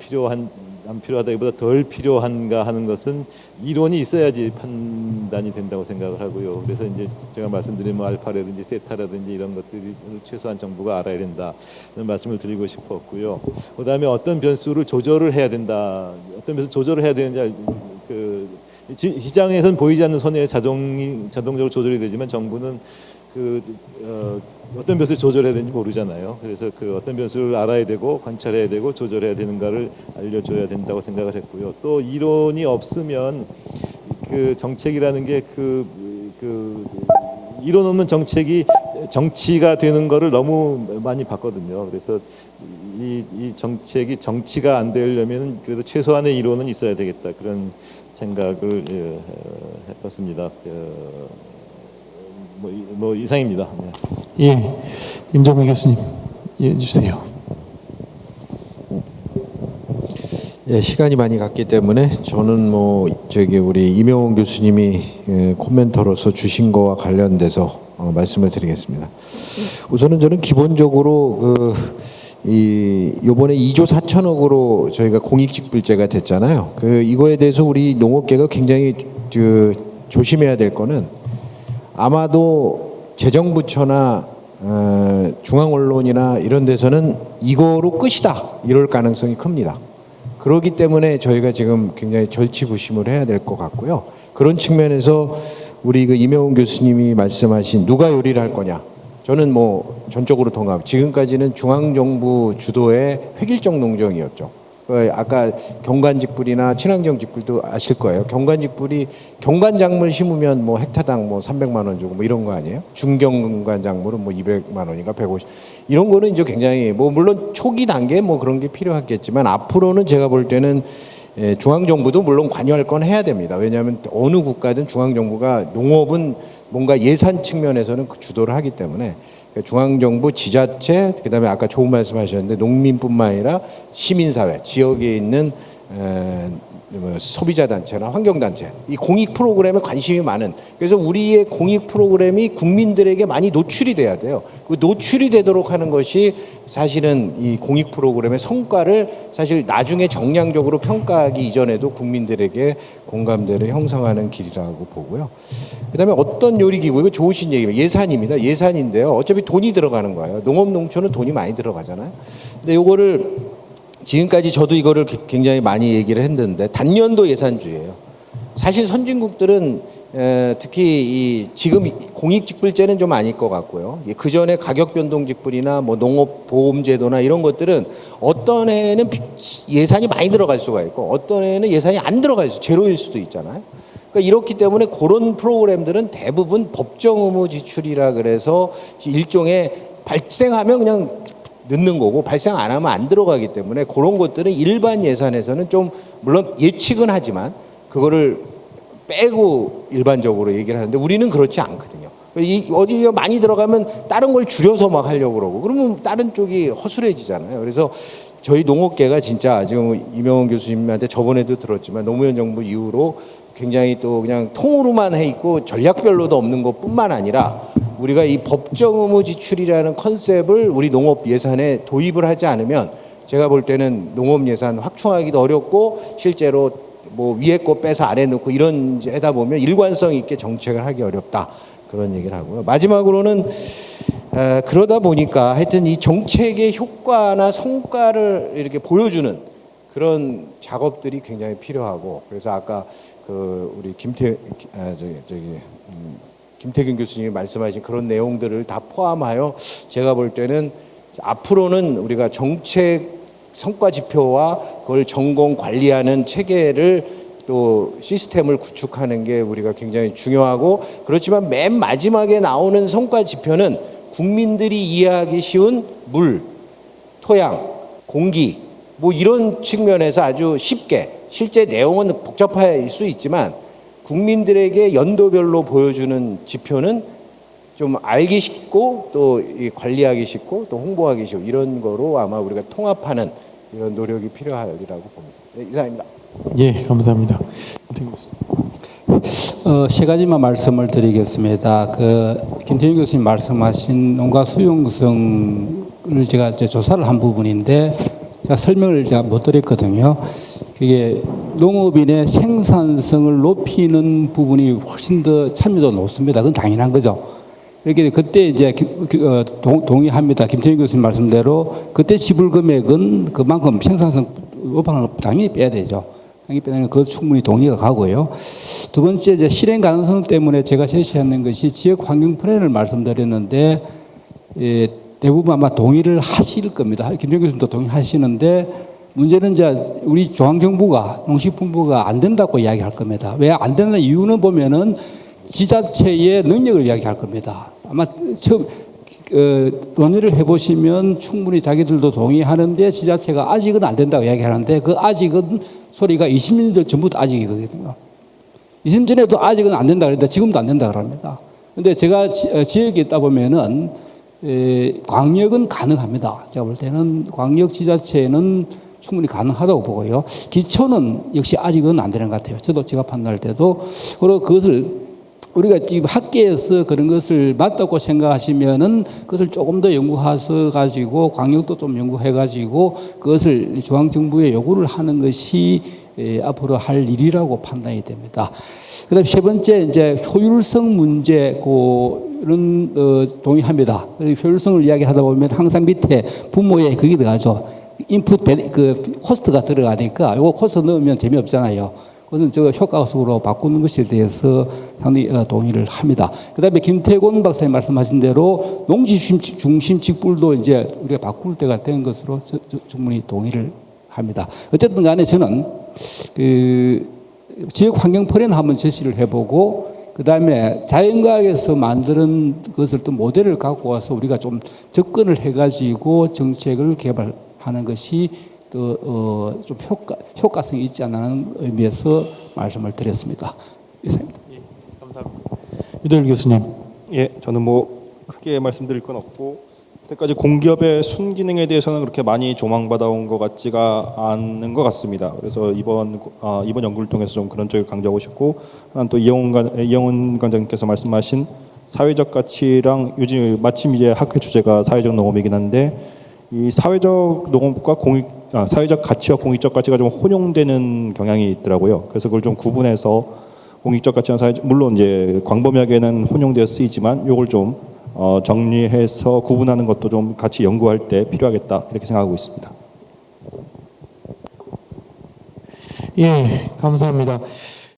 필요하다기보다 덜 필요한가 하는 것은 이론이 있어야지 판단이 된다고 생각을 하고요. 그래서 이제 제가 말씀드린 알파라든지 세타라든지 이런 것들이 최소한 정부가 알아야 된다는 말씀을 드리고 싶었고요. 그다음에 어떤 변수를 조절을 해야 된다. 어떤 변수 조절을 해야 되는지 시장에서는 보이지 않는 손에 자동적으로 조절이 되지만 정부는 어떤 변수를 조절해야 되는지 모르잖아요. 그래서 어떤 변수를 알아야 되고 관찰해야 되고 조절해야 되는가를 알려줘야 된다고 생각을 했고요. 또 이론이 없으면 정책이라는 게 이론 없는 정책이 정치가 되는 거를 너무 많이 봤거든요. 그래서 이 정책이 정치가 안 되려면 그래도 최소한의 이론은 있어야 되겠다 그런 생각을 해봤습니다. 뭐 이상입니다. 네. 예, 임정민 교수님 주세요. 예, 시간이 많이 갔기 때문에 저는 우리 이명훈 교수님이 코멘터로서 주신 거와 관련돼서 말씀을 드리겠습니다. 우선은 저는 기본적으로 요번에 2조 4천억으로 저희가 공익직불제가 됐잖아요. 이거에 대해서 우리 농업계가 굉장히 조심해야 될 거는 아마도 재정부처나 중앙언론이나 이런 데서는 이거로 끝이다 이럴 가능성이 큽니다. 그렇기 때문에 저희가 지금 굉장히 절치부심을 해야 될 것 같고요. 그런 측면에서 우리 이명훈 교수님이 말씀하신 누가 요리를 할 거냐, 저는 전적으로 동감. 지금까지는 중앙정부 주도의 획일적 농정이었죠. 아까 경관직불이나 친환경 직불도 아실 거예요. 경관직불이 경관작물 심으면 헥타당 300만 원 주고 이런 거 아니에요? 중경관작물은 200만 원인가 150. 이런 거는 이제 굉장히 물론 초기 단계 그런 게 필요하겠지만 앞으로는 제가 볼 때는 중앙정부도 물론 관여할 건 해야 됩니다. 왜냐하면 어느 국가든 중앙정부가 농업은 뭔가 예산 측면에서는 주도를 하기 때문에 중앙정부, 지자체, 그다음에 아까 좋은 말씀하셨는데 농민뿐만 아니라 시민사회, 지역에 있는 소비자 단체나 환경 단체, 이 공익 프로그램에 관심이 많은, 그래서 우리의 공익 프로그램이 국민들에게 많이 노출이 돼야 돼요. 그 노출이 되도록 하는 것이 사실은 이 공익 프로그램의 성과를 사실 나중에 정량적으로 평가하기 이전에도 국민들에게 공감대를 형성하는 길이라고 보고요. 그다음에 어떤 요리기구, 이거 좋으신 얘기입니다. 예산입니다. 예산인데요. 어차피 돈이 들어가는 거예요. 농업농촌은 돈이 많이 들어가잖아요. 근데 요거를 지금까지 저도 이거를 굉장히 많이 얘기를 했는데 단년도 예산주의예요. 사실 선진국들은 특히 이 지금 공익직불제는 좀 아닐 것 같고요. 그 전에 가격변동직불이나 뭐 농업보험제도나 이런 것들은 어떤 해에는 예산이 많이 들어갈 수가 있고 어떤 해에는 예산이 안 들어갈 수, 제로일 수도 있잖아요. 그러니까 이렇기 때문에 그런 프로그램들은 대부분 법정 의무 지출이라 그래서 일종의 발생하면 그냥 넣는 거고 발생 안 하면 안 들어가기 때문에 그런 것들은 일반 예산에서는 좀 물론 예측은 하지만 그거를 빼고 일반적으로 얘기를 하는데 우리는 그렇지 않거든요. 어디 많이 들어가면 다른 걸 줄여서 막 하려고 그러고 그러면 다른 쪽이 허술해지잖아요. 그래서 저희 농업계가 진짜 지금 이명원 교수님한테 저번에도 들었지만 노무현 정부 이후로 굉장히 또 그냥 통으로만 해 있고 전략별로도 없는 것뿐만 아니라 우리가 이 법정 의무 지출이라는 컨셉을 우리 농업 예산에 도입을 하지 않으면 제가 볼 때는 농업 예산 확충하기도 어렵고 실제로 뭐 위에 거 빼서 아래 넣고 이런 이제 하다 보면 일관성 있게 정책을 하기 어렵다 그런 얘기를 하고요. 마지막으로는 그러다 보니까 하여튼 이 정책의 효과나 성과를 이렇게 보여주는 그런 작업들이 굉장히 필요하고 그래서 아까 그 우리 김태균 교수님이 말씀하신 그런 내용들을 다 포함하여 제가 볼 때는 앞으로는 우리가 정책 성과 지표와 그걸 전공 관리하는 체계를 또 시스템을 구축하는 게 우리가 굉장히 중요하고 그렇지만 맨 마지막에 나오는 성과 지표는 국민들이 이해하기 쉬운 물, 토양, 공기 뭐 이런 측면에서 아주 쉽게 실제 내용은 복잡할 수 있지만 국민들에게 연도별로 보여주는 지표는 좀 알기 쉽고 또 관리하기 쉽고 또 홍보하기 쉽고 이런 거로 아마 우리가 통합하는 이런 노력이 필요하리라고 봅니다. 네, 이상입니다. 예, 감사합니다. 세 가지만 말씀을 드리겠습니다. 김태균 교수님 말씀하신 농가 수용성을 제가 이제 조사를 한 부분인데 제가 설명을 제가 못 드렸거든요. 그게 농업인의 생산성을 높이는 부분이 훨씬 더 참여도가 높습니다. 그건 당연한 거죠. 이렇게 그때 이제 동의합니다. 김태균 교수님 말씀대로 그때 지불 금액은 그만큼 생산성 높아가는 거 당연히 빼야 되죠. 당연히 빼는 그 충분히 동의가 가고요. 두 번째 이제 실행 가능성 때문에 제가 제시하는 것이 지역 환경 플랜을 말씀드렸는데 대부분 아마 동의를 하실 겁니다. 김태균 교수님도 동의하시는데. 문제는 이제 우리 중앙정부가 농식품부가 안 된다고 이야기할 겁니다. 왜 안 되는 이유는 보면은 지자체의 능력을 이야기할 겁니다. 아마 처음 논의를 해보시면 충분히 자기들도 동의하는데 지자체가 아직은 안 된다고 이야기하는데 그 아직은 소리가 20년 전부터 아직이거든요. 20년 전에도 아직은 안 된다 그랬는데 지금도 안 된다 그럽니다. 근데 제가 지역에 있다 보면은 광역은 가능합니다. 제가 볼 때는 광역 지자체는 충분히 가능하다고 보고요. 기초는 역시 아직은 안 되는 것 같아요. 저도 제가 판단할 때도. 그리고 그것을 우리가 지금 학계에서 그런 것을 맞다고 생각하시면은 그것을 조금 더 연구해서 가지고 광역도 좀 연구해 가지고 그것을 중앙정부에 요구를 하는 것이 앞으로 할 일이라고 판단이 됩니다. 그다음에 세 번째 이제 효율성 문제 그런 동의합니다. 효율성을 이야기하다 보면 항상 밑에 부모의 그게 들어가죠. 인풋 그 코스트가 들어가니까 이거 코스트 넣으면 재미없잖아요. 그것은 저 효과적으로 바꾸는 것에 대해서 상당히 동의를 합니다. 그다음에 김태곤 박사님 말씀하신 대로 농지 중심 직불도 이제 우리가 바꿀 때가 된 것으로 충분히 동의를 합니다. 어쨌든 간에 저는 그 지역 환경 플랜 한번 제시를 해보고 그다음에 자연과학에서 만드는 것을 또 모델을 갖고 와서 우리가 좀 접근을 해가지고 정책을 개발하는 것이 좀 효과성이 있지 않는 의미에서 말씀을 드렸습니다. 이상입니다. 예, 감사합니다. 유도일 교수님. 예, 저는 뭐 크게 말씀드릴 건 없고 여태까지 공기업의 순기능에 대해서는 그렇게 많이 조망받아온 것 같지가 않는 것 같습니다. 그래서 이번 연구를 통해서 좀 그런 쪽을 강조하고 싶고, 하나 또 이영훈 관장님께서 말씀하신 사회적 가치랑 요즘 마침 이제 학회 주제가 사회적 농업이긴 한데 이 사회적 농업과 사회적 가치와 공익적 가치가 좀 혼용되는 경향이 있더라고요. 그래서 그걸 좀 구분해서 공익적 가치와 물론 이제 광범위하게는 혼용되어 쓰이지만 이걸 좀 정리해서 구분하는 것도 좀 같이 연구할 때 필요하겠다 이렇게 생각하고 있습니다. 예, 감사합니다.